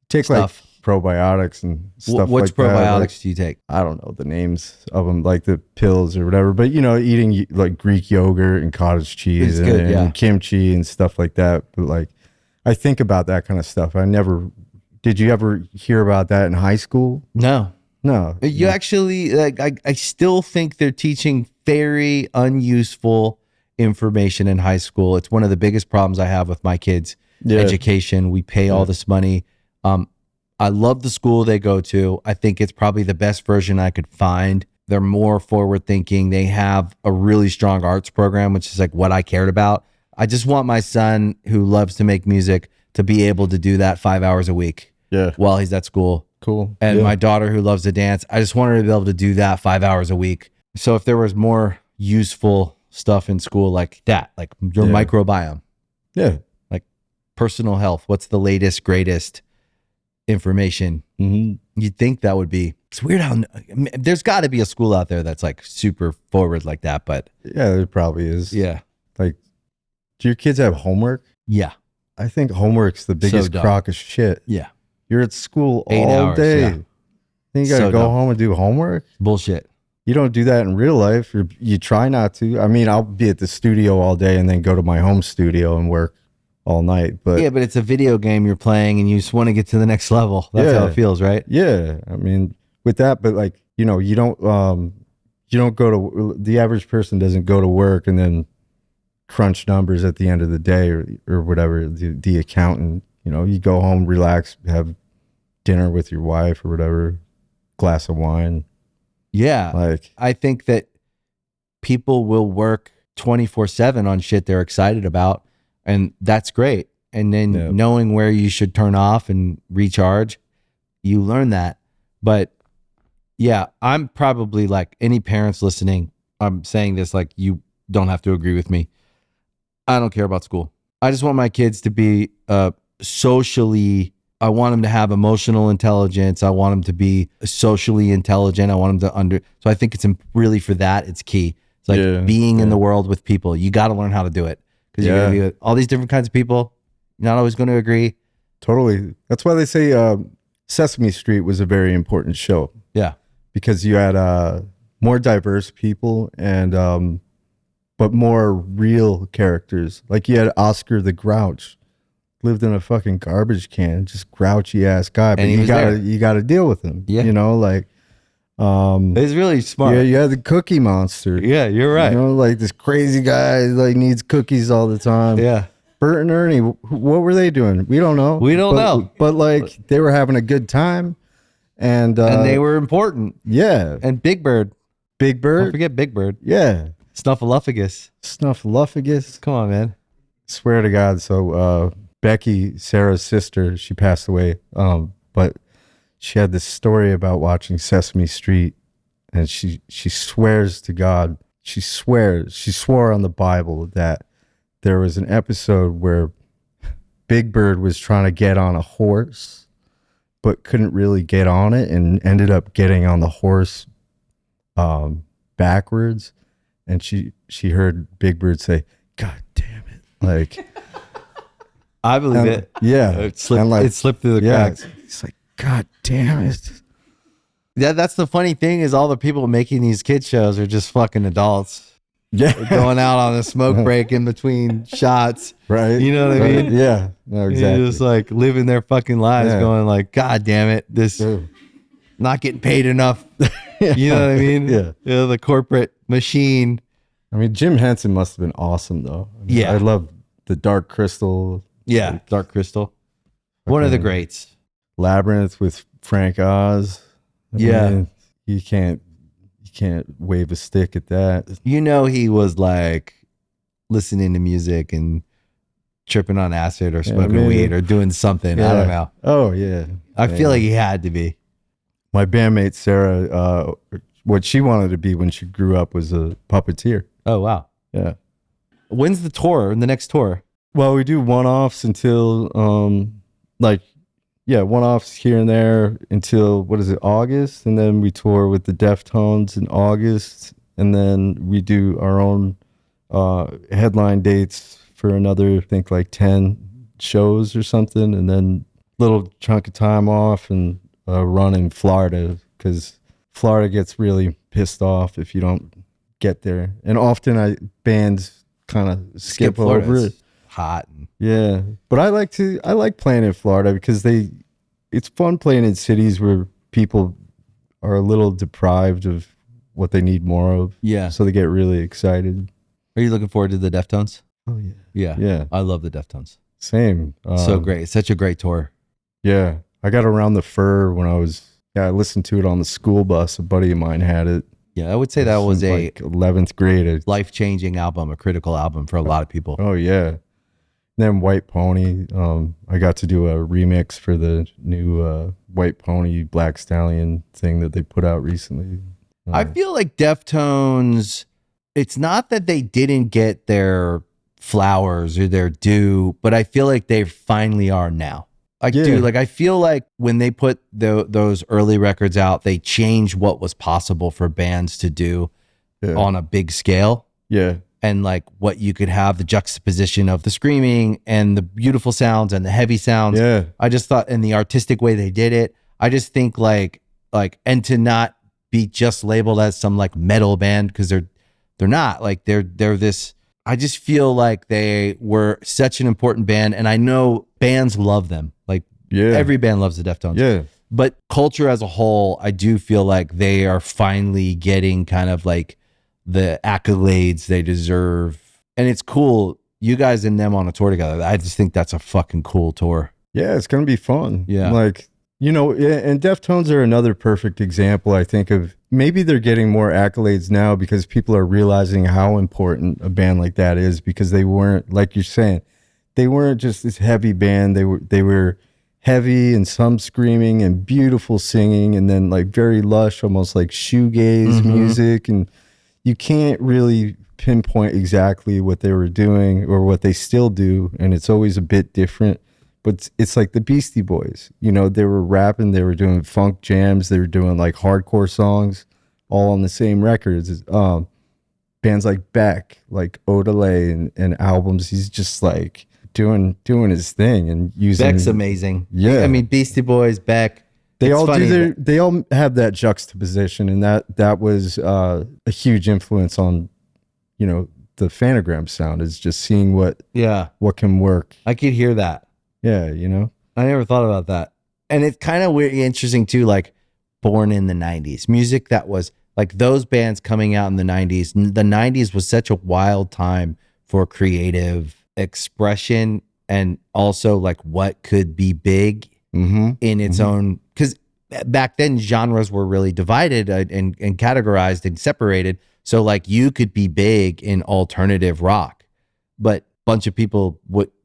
take stuff. like probiotics and stuff Which like that. probiotics Like, do you take? I don't know the names of them, like the pills or whatever, but you know, eating like Greek yogurt and cottage cheese It's good, yeah. and kimchi and stuff like that. But like, I think about that kind of stuff. Did you ever hear about that in high school? No. No. You actually, like, I still think they're teaching very unuseful information in high school. It's one of the biggest problems I have with my kids' education. We pay all this money. I love the school they go to. I think it's probably the best version I could find. They're more forward thinking. They have a really strong arts program, which is like what I cared about. I just want my son who loves to make music to be able to do that 5 hours a week while he's at school. Cool. And my daughter who loves to dance, I just want her to be able to do that 5 hours a week. So if there was more useful stuff in school like that, like your microbiome, like personal health, what's the latest, greatest information? You'd think that would be, it's weird how there's got to be a school out there that's like super forward like that, but Yeah, there probably is. yeah. Like, do your kids have homework? Yeah. I think homework's the biggest dumb. crock of shit. Yeah. You're at school 8 all hours, day. yeah. Then you got to So go dumb. home and do homework. Bullshit. You don't do that in real life. You try not to. I mean, I'll be at the studio all day and then go to my home studio and work all night. But Yeah, but it's a video game you're playing and you just want to get to the next level. That's how it feels, right? yeah, I mean, with that, but like, you know, you don't go to, the average person doesn't go to work and then crunch numbers at the end of the day or whatever, the accountant, you know, you go home, relax, have dinner with your wife or whatever, glass of wine. Yeah. Like, I think that people will work 24/7 on shit they're excited about, and that's great. And then knowing where you should turn off and recharge, you learn that. But yeah, I'm probably like any parents listening, I'm saying this like you don't have to agree with me. I don't care about school. I just want my kids to be socially, I want them to have emotional intelligence. I want them to be socially intelligent. I want them to so I think it's really for that, it's key. It's like being in the world with people. You got to learn how to do it because you're going to be with all these different kinds of people. You're not always going to agree. Totally. That's why they say Sesame Street was a very important show. Yeah. Because you had more diverse people and but more real characters. Like you had Oscar the Grouch, lived in a fucking garbage can, just grouchy ass guy. But you gotta deal with him. Yeah. You know, like It's really smart. yeah, you had the Cookie Monster. Yeah, you're right. You know, like this crazy guy like needs cookies all the time. Yeah. Bert and Ernie, what were they doing? We don't know. We don't know. But like they were having a good time. And they were important. yeah. And Big Bird. Big Don't Bird. forget Big Bird. Yeah. Snuffleupagus. Snuffleupagus. Come on, man. Swear to God. So Becky, Sarah's sister, she passed away. But she had this story about watching Sesame Street, and she swears to God, she swore on the Bible that there was an episode where Big Bird was trying to get on a horse, but couldn't really get on it, and ended up getting on the horse backwards. And she heard Big Bird say, "God damn it!" Like, I believe it. Yeah, It slipped, and like, it slipped through the yeah, cracks. it's like, God damn it! That's the funny thing is all the people making these kid shows are just fucking adults. Yeah. Going out on a smoke break in between shots. Right. You know what I mean? Yeah. No, exactly. You're just like living their fucking lives going like, God damn it, this not getting paid enough. You know what I mean? Yeah. The corporate machine. I mean, Jim Henson must have been awesome though. I mean, Yeah. I love the Dark Crystal. Yeah. Dark Crystal. One of the greats. Labyrinth with Frank Oz. I mean, you can't wave a stick at that. You know, he was like listening to music and tripping on acid or smoking weed or doing something. I don't know. Oh yeah. I feel like he had to be. My bandmate Sarah, what she wanted to be when she grew up was a puppeteer. Oh wow. Yeah. When's the next tour? Well, we do one-offs until one-offs here and there until August, and then we tour with the Deftones in August, and then we do our own headline dates for another, I think, like 10 shows or something, and then little chunk of time off and run in Florida, because Florida gets really pissed off if you don't get there, and often bands kind of skip Florida. over it. It's hot. Yeah, but I like playing in Florida because it's fun playing in cities where people are a little deprived of what they need more of. Yeah. So they get really excited. Are you looking forward to the Deftones? Oh yeah. Yeah. Yeah. I love the Deftones. Same. So great. It's such a great tour. Yeah. I got Around the Fur when I listened to it on the school bus. A buddy of mine had it. Yeah, I would say that was a 11th grade. life-changing album, a critical album for a lot of people. Oh yeah. Then White Pony, I got to do a remix for the new White Pony Black Stallion thing that they put out recently. I feel like Deftones, it's not that they didn't get their flowers or their due, but I feel like they finally are now. I do. Like, I feel like when they put those early records out, they changed what was possible for bands to do on a big scale. Yeah. And like what you could have, the juxtaposition of the screaming and the beautiful sounds and the heavy sounds. Yeah. I just thought in the artistic way they did it, I just think like, and to not be just labeled as some like metal band, because they're not, like they're this, I just feel like they were such an important band, and I know bands love them. Like every band loves the Deftones. Yeah. But culture as a whole, I do feel like they are finally getting kind of like the accolades they deserve. And it's cool. You guys and them on a tour together. I just think that's a fucking cool tour. Yeah, it's going to be fun. Yeah. Like, and Deftones are another perfect example, I think, of maybe they're getting more accolades now because people are realizing how important a band like that is, because they weren't, like you're saying, they weren't just this heavy band. They were heavy and some screaming and beautiful singing, and then like very lush, almost like shoegaze music. And you can't really pinpoint exactly what they were doing or what they still do, and it's always a bit different. But it's like the Beastie Boys, they were rapping, they were doing funk jams, they were doing like hardcore songs, all on the same records. Bands like Beck, like Odelay, and albums, he's just like doing his thing and using. Beck's amazing. Yeah, I mean, Beastie Boys, Beck. They all have that juxtaposition, and that was a huge influence on, the Phantogram sound, is just seeing what can work. I could hear that. Yeah, I never thought about that. And it's kind of weird, interesting too, like born in the 90s. Music that was like those bands coming out in the 90s. The 90s was such a wild time for creative expression, and also like what could be big in its own. Because back then genres were really divided and categorized and separated. So like you could be big in alternative rock, but a bunch of people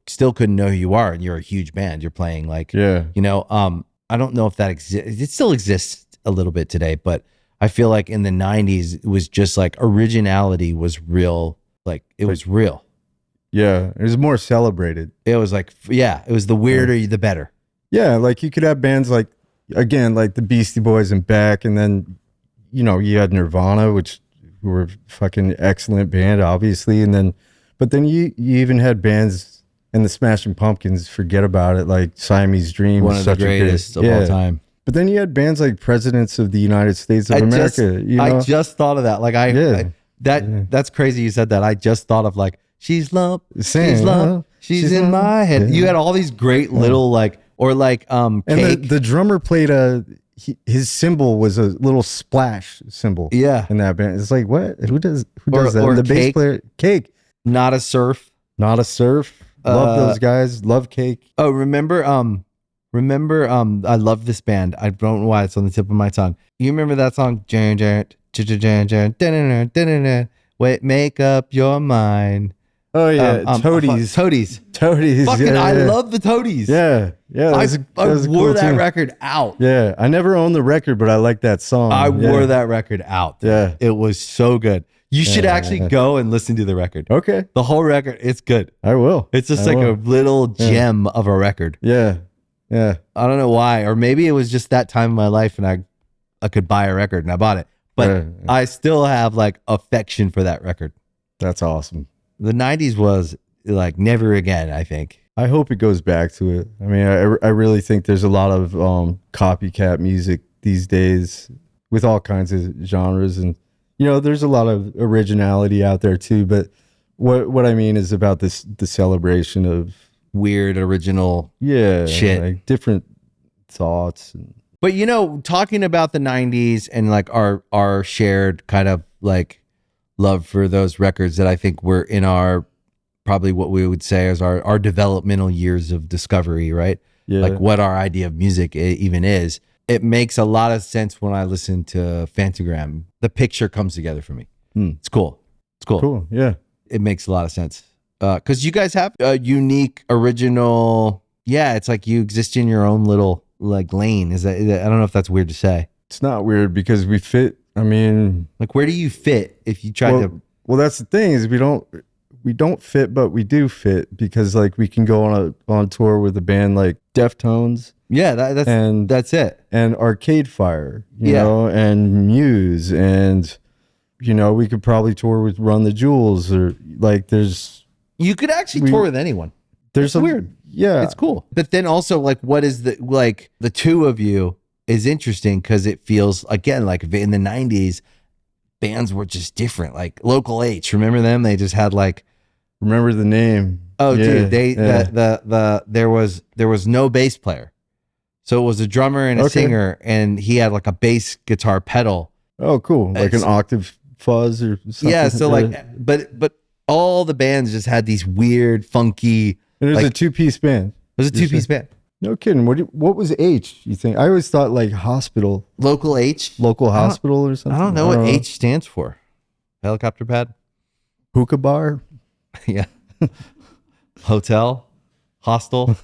still couldn't know who you are, and you're a huge band. You're playing like, I don't know if that exists. It still exists a little bit today, but I feel like in the 90s, it was just like originality was real. Like it was real. Yeah. It was more celebrated. It was like, it was the weirder, the better. Yeah. Like you could have bands like, again, like the Beastie Boys and Beck, and then, you had Nirvana, which were a fucking excellent band, obviously. But then you even had bands, and the Smashing Pumpkins, forget about it, like Siamese Dream. One of the greatest of all time. But then you had bands like Presidents of the United States of America. I just thought of that. Like that's crazy you said that. I just thought of like, she's love, she's love, she's in my head. Yeah. You had all these great little like, or like and Cake. the drummer played his cymbal was a little splash cymbal. Yeah. In that band. It's like, what? Who does that? Or the bass Cake. player, Cake. Not a Surf. Not a Surf. Love those guys. Love Cake. Oh, remember, I love this band. I don't know why it's on the tip of my tongue. You remember that song? Wait, make up your mind. Oh yeah, Toadies. Toadies. Fucking, I love the Toadies. Yeah. I wore that record out. Yeah, I never owned the record, but I like that song. I wore that record out. Yeah, it was so good. You should actually go and listen to the record. Okay, the whole record. It's good. I will. It's just a little gem of a record. Yeah. I don't know why, or maybe it was just that time in my life, and I could buy a record, and I bought it. But I still have like affection for that record. That's awesome. The 90s was like never again, I think. I hope it goes back to it. I mean, I really think there's a lot of copycat music these days with all kinds of genres. And, there's a lot of originality out there too. But what I mean is about the celebration of weird original shit. Like different thoughts. But, talking about the 90s and like our shared kind of like love for those records that I think were in our probably what we would say is our developmental years of discovery, right? Yeah. Like what our idea of music even is. It makes a lot of sense when I listen to Phantogram. The picture comes together for me. It's cool. Cool. Yeah. It makes a lot of sense. Because you guys have a unique, original. Yeah, it's like you exist in your own little like lane. Is that? I don't know if that's weird to say. It's not weird because we fit. I mean, like where do you fit if you try to? Well, that's the thing is we don't fit, but we do fit because like we can go on tour with a band like Deftones. Yeah, that's it. And Arcade Fire, you know, and Muse, and we could probably tour with Run the Jewels, or like you could actually tour with anyone. There's weird. Yeah, it's cool. But then also like what is the two of you is interesting because it feels again like in the 90s bands were just different. Like Local H, remember them? They just had like remember the name. Oh dude, there was no bass player. So it was a drummer and a singer, and he had like a bass guitar pedal. Oh, cool. Like an octave fuzz or something. Yeah, so like but all the bands just had these weird, funky. And it was a two-piece band. It was a two-piece band. No kidding. What was H, you think? I always thought like hospital. Local H? Local hospital or something? I don't know what H stands for. Helicopter pad? Hookah bar? Yeah. Hotel? Hostel?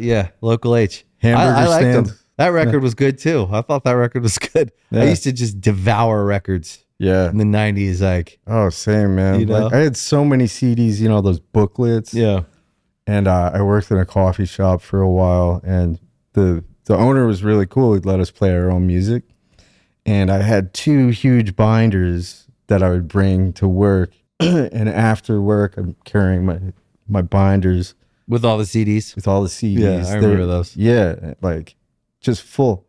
Yeah, Local H. Hamburger I liked stand. them. That record was good too. I thought that record was good. Yeah. I used to just devour records. Yeah. In the 90s, like. Oh, same, man. Like, I had so many CDs, those booklets. Yeah. And I worked in a coffee shop for a while, and the owner was really cool. He'd let us play our own music. And I had 2 huge binders that I would bring to work. And after work, I'm carrying my binders. With all the CDs? With all the CDs. Yeah, I remember those. Yeah, like just full.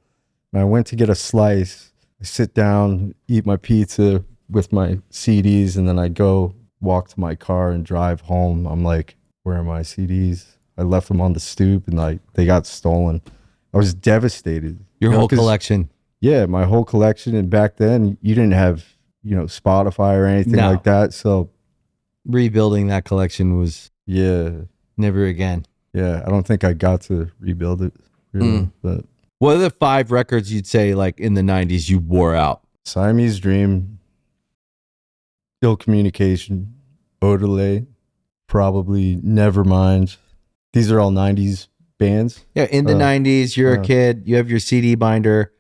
And I went to get a slice. I sit down, eat my pizza with my CDs, and then I go walk to my car and drive home. I'm like, where are my CDs? I left them on the stoop, and like they got stolen. I was devastated. Your whole collection. Yeah, my whole collection. And back then, you didn't have Spotify or anything like that. So rebuilding that collection was never again. Yeah, I don't think I got to rebuild it. Really, but what are the 5 records you'd say like in the 90s you wore out? Siamese Dream, Ill Communication, Odelay, probably Nevermind. These are all 90s bands. Yeah, in the 90s, you're a kid, you have your CD binder.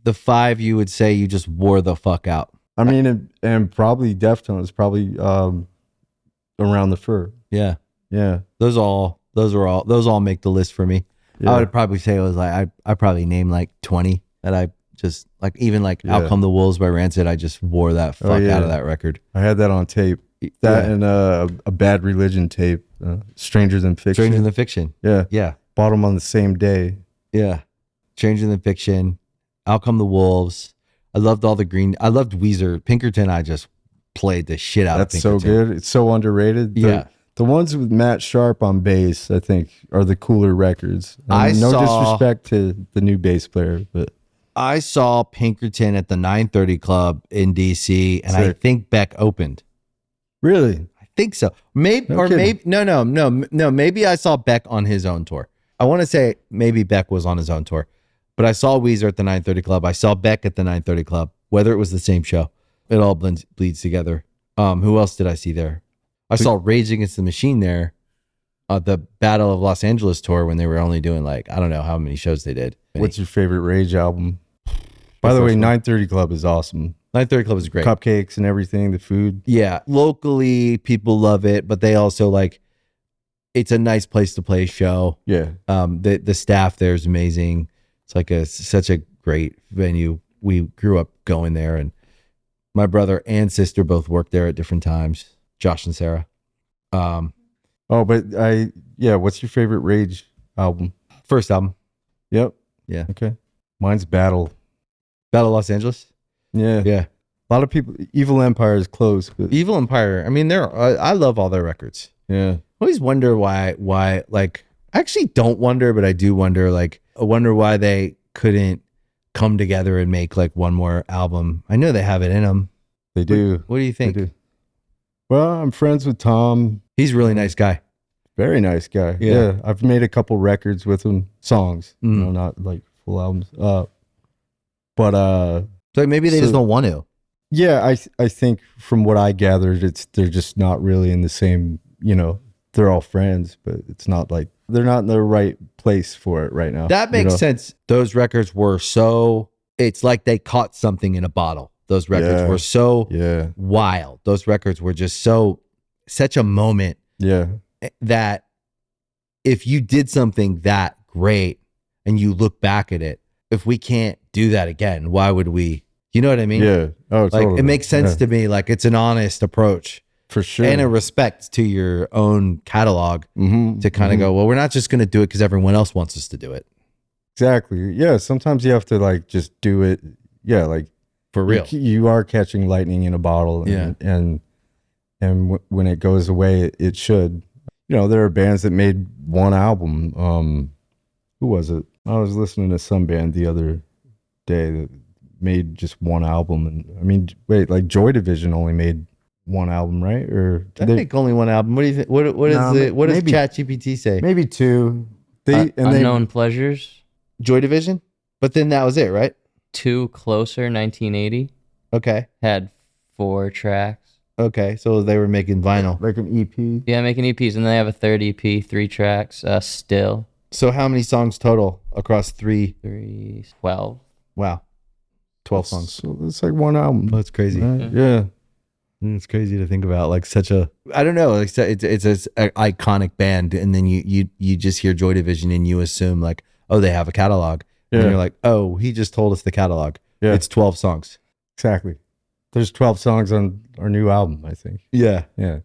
The 5 you would say you just wore the fuck out. I mean, and probably Deftones, probably Around the Fur. Yeah. Yeah. Those all make the list for me. Yeah. I would probably say it was like I probably named like 20 that I just like, even like Out Come the Wolves by Rancid. I just wore that fuck out of that record. I had that on tape. That and a Bad Religion tape. Stranger Than Fiction. Stranger Than Fiction. Yeah. Yeah. Bought them on the same day. Yeah. Changing the Fiction, Out Come the Wolves. I loved all the green. I loved Weezer. Pinkerton, I just played the shit out That's of so Pinkerton. good. It's so underrated. Yeah. The ones with Matt Sharp on bass, I think, are the cooler records. And I no saw- disrespect to the new bass player, but I saw Pinkerton at the 930 Club in DC, and I Sick. think Beck opened. really, I think so. Maybe No or kidding. maybe no. Maybe I saw Beck on his own tour. I want to say maybe Beck was on his own tour, but I saw Weezer at the 930 Club. I saw Beck at the 930 Club. Whether it was the same show, it all bleeds together. Who else did I see there? I saw Rage Against the Machine there, the Battle of Los Angeles tour when they were only doing like I don't know how many shows they did. what's your favorite Rage album? By the first way, one. 930 Club is awesome. 930 Club is great. Cupcakes and everything, the food. Yeah, locally people love it, but they also like it's a nice place to play a show. Yeah. The staff there is amazing. It's like such a great venue. We grew up going there, and my brother and sister both worked there at different times. Josh and Sarah. Oh, but what's your favorite Rage album? First album, Yep. Yeah. Okay. Mine's Battle. Battle of Los Angeles. Yeah. Yeah, A lot of people, Evil Empire is close, but Evil Empire. I mean, I love all their records. yeah. I always wonder why like I actually don't wonder, but I do wonder. Like I wonder why they couldn't come together and make like one more album. I know they have it in them. They do. What do you They think? do. Well, I'm friends with Tom. He's a really nice guy. Very nice guy. Yeah. Yeah. I've made a couple records with him, songs, Mm. not like full albums. But So maybe they just So- don't want to. yeah, I think from what I gathered, they're just not really in the same, they're all friends, but it's not like they're not in the right place for it right now. That makes sense. Those records were so, it's like they caught something in a bottle. Those records Yeah. were so Yeah. wild. Those records were just such a moment Yeah. that if you did something that great and you look back at it, if we can't do that again, why would we? You know what I mean? Yeah. Oh, Like totally. it makes sense Yeah, to me. Like it's an honest approach for sure. and a respect to your own catalog Mhm, to kind of mhm. go, well, we're not just going to do it because everyone else wants us to do it. Exactly. Yeah. Sometimes you have to like just do it. Yeah. Like For real. you are catching lightning in a bottle. And, when it goes away, it should. There are bands that made one album. Who was it? I was listening to some band the other day that made just one album. And I mean, wait, like Joy Division only made one album, right? Or I did they, think only one album. What do you think? What Nah, what does maybe- ChatGPT say? maybe two. Unknown Pleasures, Joy Division? But then that was it, right? 2 Closer, 1980, Okay. had 4 tracks. Okay. So they were making vinyl. like an EP. Yeah, making EPs, and they have a third EP, 3 tracks. Still So how many songs total across 3? 3, 12. Wow. 12 songs. So it's like one album. That's crazy. Right? Yeah. It's crazy to think about like such a, I don't know, like it's an iconic band. And then you just hear Joy Division and you assume like, oh, they have a catalog. And Yeah. you're like, oh, he just told us the catalog. Yeah. It's 12 songs. Exactly. There's 12 songs on our new album, I think. Yeah. Yeah.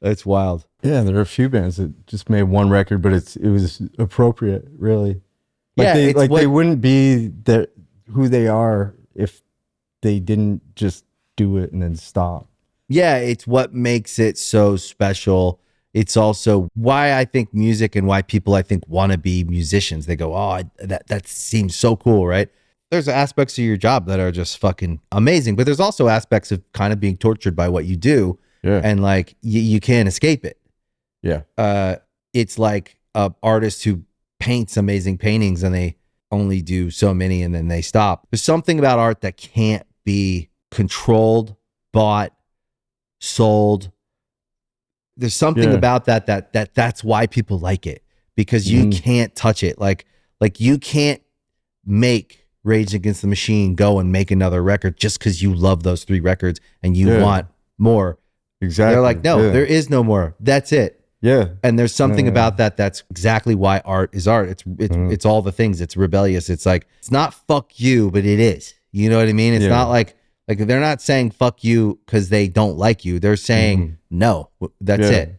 It's wild. Yeah, there are a few bands that just made one record, but it was appropriate, really. Like Yeah, they it's they wouldn't be who they are if they didn't just do it and then stop. Yeah, it's what makes it so special. It's also why I think music and why people I think want to be musicians. They go, oh, that seems so cool, right? There's aspects of your job that are just fucking amazing, but there's also aspects of kind of being tortured by what you do, Yeah. and like you can't escape it. Yeah. It's like a artist who paints amazing paintings and they only do so many and then they stop. There's something about art that can't be controlled, bought, sold. There's something Yeah. about that's why people like it, because you can't touch it. Like you can't make Rage Against the Machine go and make another record just because you love those 3 records and you Yeah. want more. Exactly. They're like, no, Yeah. there is no more. That's it. Yeah. And there's something Yeah. about that's exactly why art is art. It's all the things. It's rebellious. It's like, it's not fuck you, but it is. You know what I mean? It's Yeah. not like they're not saying fuck you because they don't like you. They're saying no. That's Yeah. it.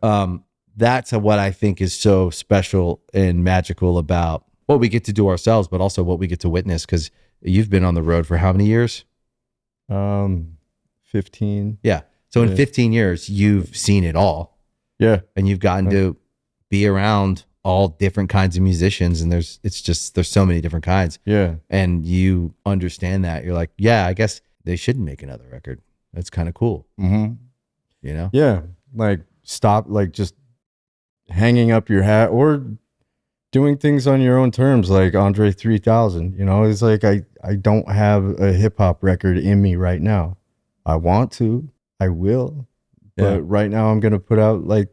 Yeah. That's what I think is so special and magical about what we get to do ourselves, but also what we get to witness. Because you've been on the road for how many years? 15. Yeah. So in 15 years, you've seen it all. Yeah. And you've gotten to be around all different kinds of musicians. And there's so many different kinds. Yeah. And you understand that. You're like, yeah, I guess they shouldn't make another record. That's kind of cool. Mm-hmm. You know? Yeah. Like stop, like just hanging up your hat or doing things on your own terms, like Andre 3000. You know, it's like I don't have a hip hop record in me right now. I want to, I will, but right now I'm gonna put out like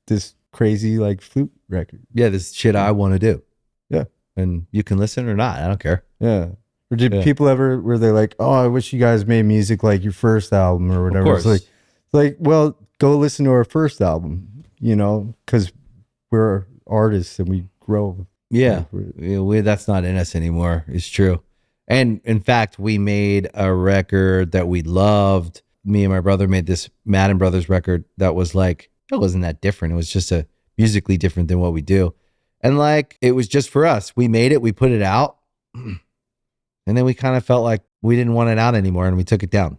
this crazy like flute record. Yeah, this shit I want to do. Yeah, and you can listen or not. I don't care. Yeah. Or did people ever were they like, oh, I wish you guys made music like your first album or whatever? Of course. It's like, well, go listen to our first album, you know, because we're artists and we grow. Yeah, that's not in us anymore. It's true. And in fact, we made a record that we loved. Me and my brother made this Madden Brothers record that was like, it wasn't that different. It was just a musically different than what we do. And like, it was just for us. We made it, we put it out. And then we kind of felt like we didn't want it out anymore and we took it down.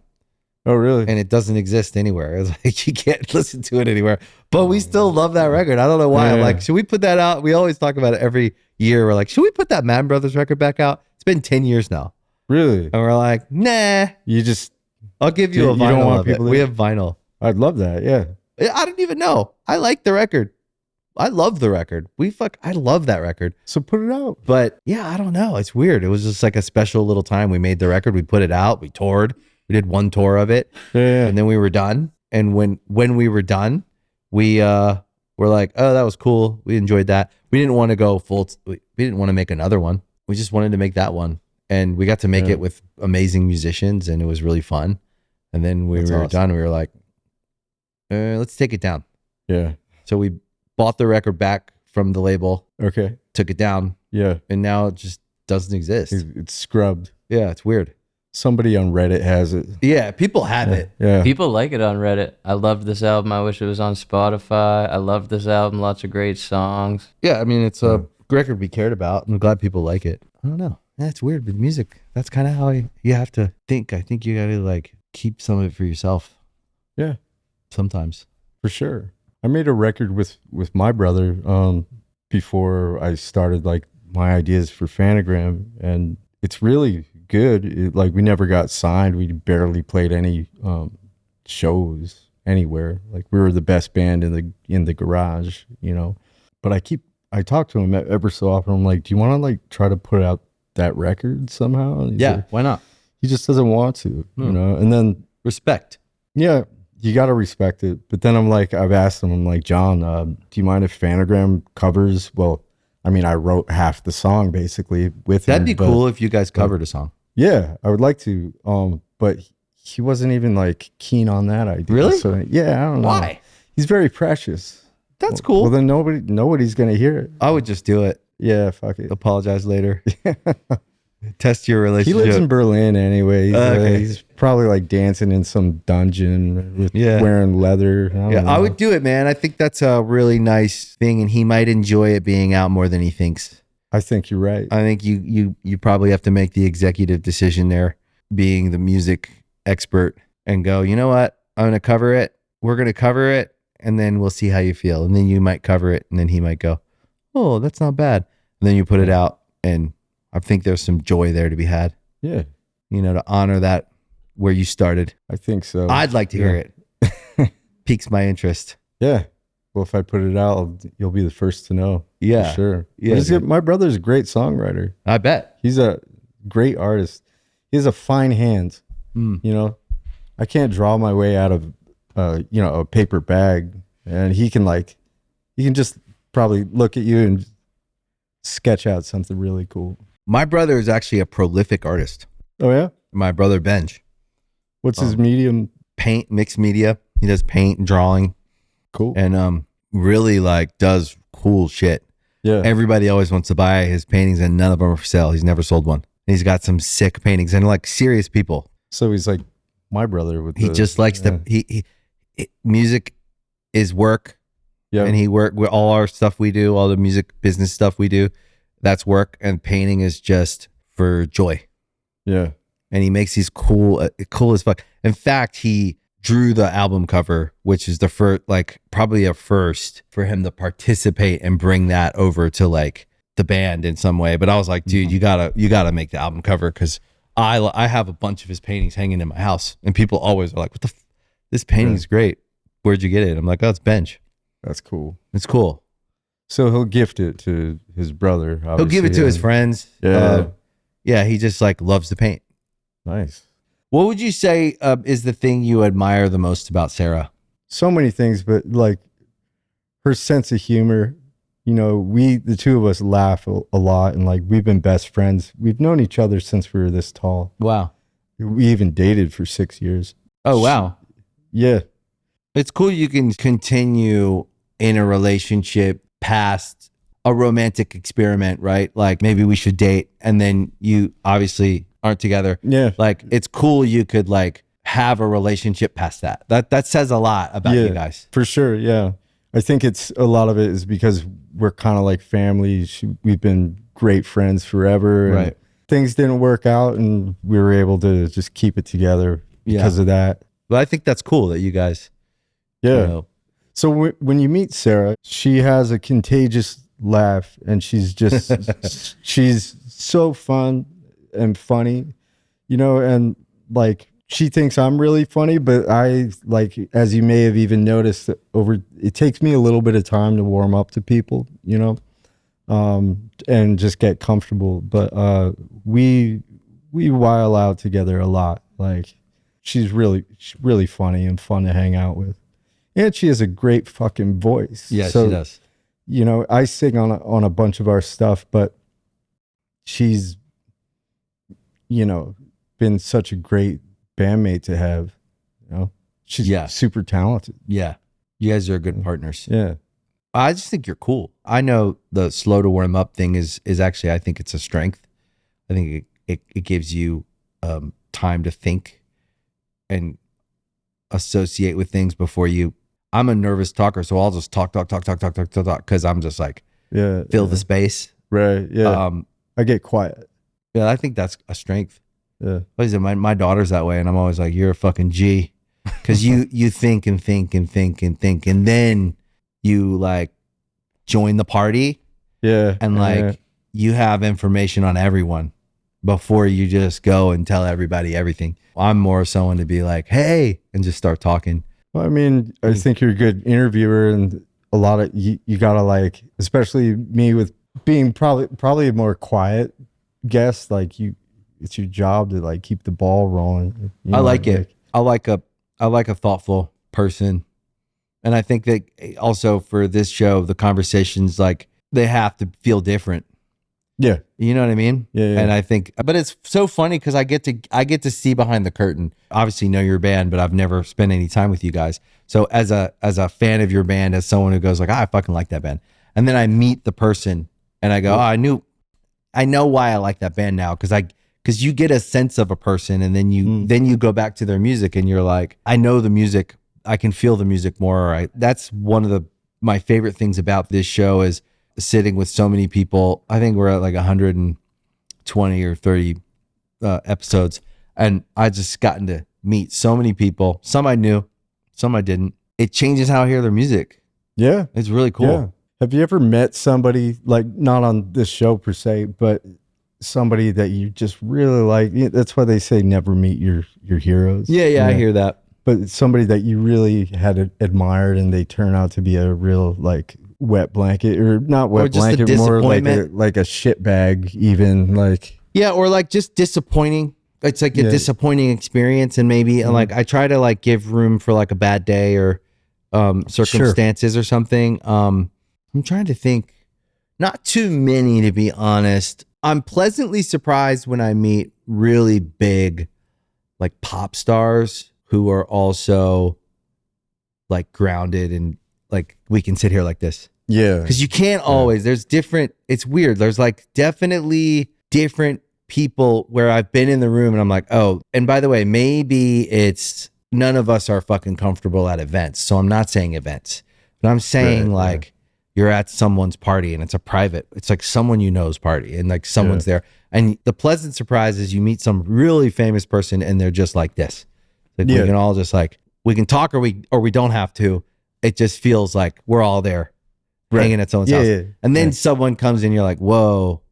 Oh, really? And it doesn't exist anywhere. It's like, you can't listen to it anywhere. But we still love that record. I don't know why. I'm like, should we put that out? We always talk about it every year. We're like, should we put that Madden Brothers record back out? It's been 10 years now. Really? And we're like, nah. I'll give you a vinyl. You don't want people. We have vinyl. I'd love that. Yeah. I don't even know. I like the record. I love the record. I love that record. So put it out. But yeah, I don't know. It's weird. It was just like a special little time. We made the record. We put it out. We toured. We did one tour of it. Yeah. And then we were done. And when we were done, we were like, oh, that was cool. We enjoyed that. We didn't want to go we didn't want to make another one. We just wanted to make that one. And we got to make it with amazing musicians and it was really fun. And then we were done. We were like, let's take it down. Yeah. So we bought the record back from the label. Okay. Took it down. Yeah. And now it just doesn't exist. It's scrubbed. Yeah, it's weird. Somebody on Reddit has it. Yeah, people have it. Yeah. People like it on Reddit. I loved this album. I wish it was on Spotify. I loved this album. Lots of great songs. Yeah, I mean, it's a record we cared about. I'm glad people like it. I don't know. That's weird with music. That's kind of how you have to think. I think you got to like keep some of it for yourself. Yeah. Sometimes. For sure. I made a record with my brother before I started like my ideas for Phantogram, and it's really good. Like we never got signed. We barely played any shows anywhere. Like we were the best band in the garage, you know. But I talk to him ever so often. I'm like, do you want to like try to put out that record somehow? And Yeah, like, why not? He just doesn't want to, you know. And then respect. Yeah, you got to respect it. But then I've asked him, I'm like, John, do you mind if Phantogram covers? Well, I mean, I wrote half the song basically with him. That'd be cool if you guys covered a song. Yeah, I would like to. But he wasn't even like keen on that idea. Really? So, yeah, I don't know. Why? He's very precious. That's cool. Well, then nobody's gonna hear it. I would just do it. Yeah, fuck it. Apologize later. Test your relationship. He lives in Berlin anyway. Okay. He's probably like dancing in some dungeon with wearing leather. I would do it, man. I think that's a really nice thing, and he might enjoy it being out more than he thinks. I think you're right. I think you probably have to make the executive decision there, being the music expert, and go, you know what? I'm going to cover it. We're going to cover it, and then we'll see how you feel. And then you might cover it, and then he might go, oh, that's not bad. And then you put it out, and I think there's some joy there to be had. Yeah. You know, to honor that where you started. I think so. I'd like to hear it. Piques my interest. Yeah. Well, if I put it out, you'll be the first to know. Yeah. For sure. Yeah. My brother's a great songwriter. I bet. He's a great artist. He has a fine hand. You know, I can't draw my way out of, a paper bag, and he can just probably look at you and sketch out something really cool. My brother is actually a prolific artist. Oh, yeah? My brother, Benj. What's his medium? Paint, mixed media. He does paint and drawing. Cool. And really like does cool shit. Yeah. Everybody always wants to buy his paintings and none of them are for sale. He's never sold one. And he's got some sick paintings and like serious people. So he's like my brother. He just likes music is work. Yeah. And he work with all our stuff we do, all the music business stuff we do. that's work, and painting is just for joy. Yeah. And he makes these cool as fuck. In fact, he drew the album cover, which is the first, like probably a first for him to participate and bring that over to like the band in some way. But I was like, dude, you gotta make the album cover, because I have a bunch of his paintings hanging in my house, and people always are like, what the this painting's great. Where'd you get it? I'm like, oh, it's Bench. That's cool. It's cool. So he'll gift it to his brother. He'll give it to his friends. Yeah, he just like loves to paint. Nice. What would you say is the thing you admire the most about Sarah? So many things, but like her sense of humor. You know, the two of us laugh a lot, and like we've been best friends. We've known each other since we were this tall. Wow. We even dated for 6 years. Oh, wow. Yeah. It's cool you can continue in a relationship past a romantic experiment, right? Like maybe we should date, and then you obviously aren't together. Yeah. Like it's cool you could like have a relationship past that. That says a lot about you guys. For sure. Yeah. I think a lot of it is because we're kind of like family. We've been great friends forever. Right. Things didn't work out, and we were able to just keep it together because of that. But I think that's cool that you guys, Yeah. you know. So when you meet Sarah, she has a contagious laugh, and she's just, she's so fun and funny, you know, and like, she thinks I'm really funny, but I, like, as you may have even noticed, it takes me a little bit of time to warm up to people, you know, and just get comfortable. But we while out together a lot. Like, she's really funny and fun to hang out with, and she has a great fucking voice. Yeah, so, she does. You know, I sing on a bunch of our stuff, but she's, you know, been such a great bandmate to have. You know, she's super talented. Yeah, you guys are good partners. Yeah, I just think you're cool. I know the slow to warm up thing is actually, I think it's a strength. I think it gives you time to think and associate with things before you. I'm a nervous talker, so I'll just talk because I'm just like fill the space. Right. Yeah. I get quiet. Yeah, I think that's a strength. Yeah. What is it? My daughter's that way, and I'm always like, you're a fucking G, because you think and think and think and think, and then you like join the party. Yeah. And like you have information on everyone before you just go and tell everybody everything. I'm more someone to be like, hey, and just start talking. Well, I mean, I think you're a good interviewer, and a lot of you gotta like, especially me with being probably a more quiet guest, like it's your job to like keep the ball rolling. You know, I like it. I like a thoughtful person. And I think that also for this show, the conversations, like they have to feel different. Yeah. You know what I mean? Yeah. And I think, but it's so funny because I get to see behind the curtain. Obviously know your band, but I've never spent any time with you guys. So as a fan of your band, as someone who goes like, I fucking like that band. And then I meet the person and I go, I know why I like that band now. Because you get a sense of a person, and then you go back to their music and you're like, I know the music. I can feel the music more. That's one of my favorite things about this show is sitting with so many people. I think we're at like 120 or 30 episodes, and I just gotten to meet so many people. Some I knew, some I didn't. It changes how I hear their music. Yeah. It's really cool. Yeah. Have you ever met somebody, like not on this show per se, but somebody that you just really like? That's why they say never meet your heroes. Yeah, I hear that. But somebody that you really had admired, and they turn out to be a real like wet blanket, or not wet blanket, more like a shit bag, even like. Yeah, or like just disappointing. It's like a disappointing experience, and maybe like I try to like give room for like a bad day or circumstances or something. I'm trying to think. Not too many, to be honest. I'm pleasantly surprised when I meet really big like pop stars who are also like grounded, and like we can sit here like this. Yeah. Because you can't always, there's different, it's weird. There's like definitely different people where I've been in the room and I'm like, oh, and by the way, maybe it's none of us are fucking comfortable at events. So I'm not saying events, but I'm saying you're at someone's party and it's like someone you know's party and like someone's there. And the pleasant surprise is you meet some really famous person and they're just like this. Like we can all just like, we can talk or we don't have to. It just feels like we're all there hanging at someone's house. Yeah. And then someone comes in, you're like, whoa,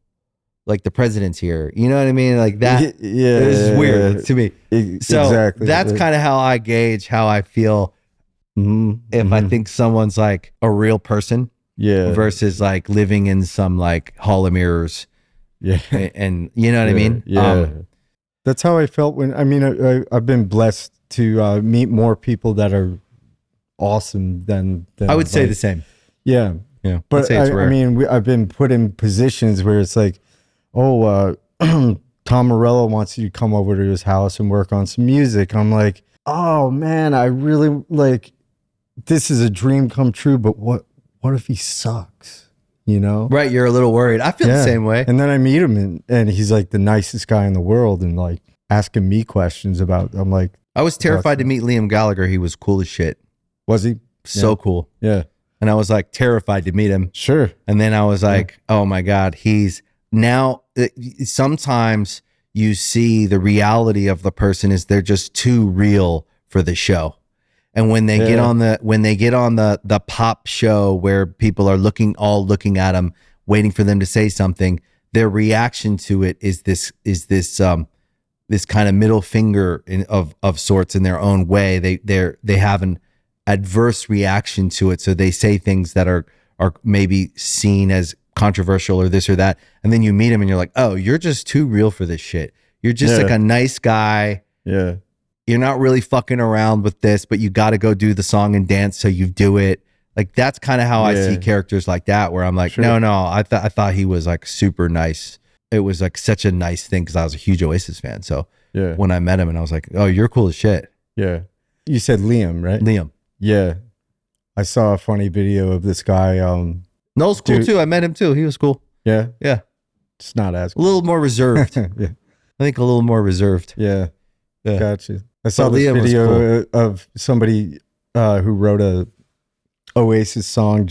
like the president's here. You know what I mean? Like that is weird to me. So that's kind of how I gauge how I feel if I think someone's like a real person versus like living in some like hall of mirrors. Yeah. And you know what I mean? Yeah. That's how I felt when, I mean, I've been blessed to meet more people that are awesome than I would say the same. Yeah. Yeah. But I mean, I've been put in positions where it's like, oh, Tom Morello wants you to come over to his house and work on some music. I'm like, oh man, I really like, this is a dream come true, but what if he sucks? You know? Right. You're a little worried. I feel the same way. And then I meet him and he's like the nicest guy in the world and like asking me questions about, I'm like, I was terrified to meet Liam Gallagher. He was cool as shit. Was he? So cool. Yeah. And I was like terrified to meet him. Sure. And then I was like, oh my God, sometimes you see the reality of the person is they're just too real for the show. And when they get on the pop show where people are looking at them, waiting for them to say something, their reaction to it is this kind of middle finger of sorts in their own way. They have an adverse reaction to it, so they say things that are maybe seen as controversial or this or that. And then you meet them and you're like, oh, you're just too real for this shit. You're just like a nice guy. Yeah. You're not really fucking around with this, but you got to go do the song and dance, so you do it. Like that's kind of how I see characters like that, where I'm like, no, I thought he was like super nice. It was like such a nice thing because I was a huge Oasis fan. So when I met him and I was like, oh, you're cool as shit. Yeah. You said Liam, right? Liam. Yeah. I saw a funny video of this guy. Noel's cool too. I met him too. He was cool. Yeah. Yeah. It's not as cool. A little more reserved. Yeah. I think a little more reserved. Yeah. Gotcha. I saw this video of somebody who wrote a Oasis song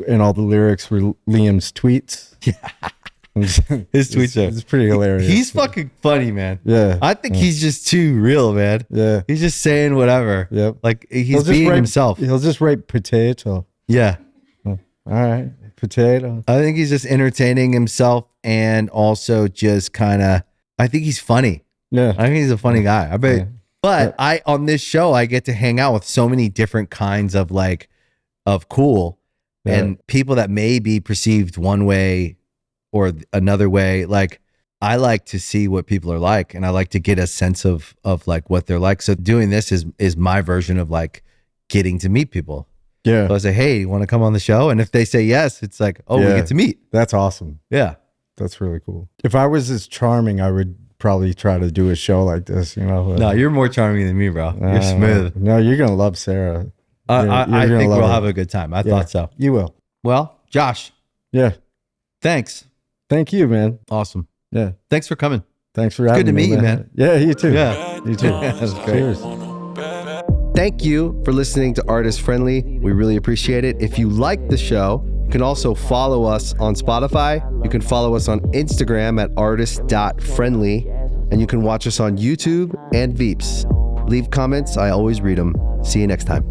and all the lyrics were Liam's tweets. Yeah. His tweets are pretty hilarious. He's fucking funny, man. Yeah. I think he's just too real, man. Yeah. He's just saying whatever. Yep. Like he's being himself. He'll just write potato. Yeah. All right. Potato. I think he's just entertaining himself and also just kind of, I think he's funny. Yeah. I think he's a funny guy. I bet. Yeah. But on this show, I get to hang out with so many different kinds of cool and people that may be perceived one way or another way. Like I like to see what people are like, and I like to get a sense of like what they're like. So doing this is my version of like getting to meet people. Yeah. So I say, hey, you want to come on the show? And if they say yes, it's like, oh, we get to meet. That's awesome. Yeah. That's really cool. If I was as charming, I would probably try to do a show like this, you know. No, you're more charming than me, bro. You're smooth. No, you're going to love Sarah. I think we'll have a good time. I thought so. You will. Well, Josh. Yeah. Thanks. Thank you, man. Awesome. Yeah. Thanks for coming. Thanks for having me. Good to meet you, man. Yeah, you too. Yeah. You too. That's great. Cheers. Thank you for listening to Artist Friendly. We really appreciate it. If you like the show, you can also follow us on Spotify. You can follow us on Instagram at artist.friendly. And you can watch us on YouTube and Veeps. Leave comments. I always read them. See you next time.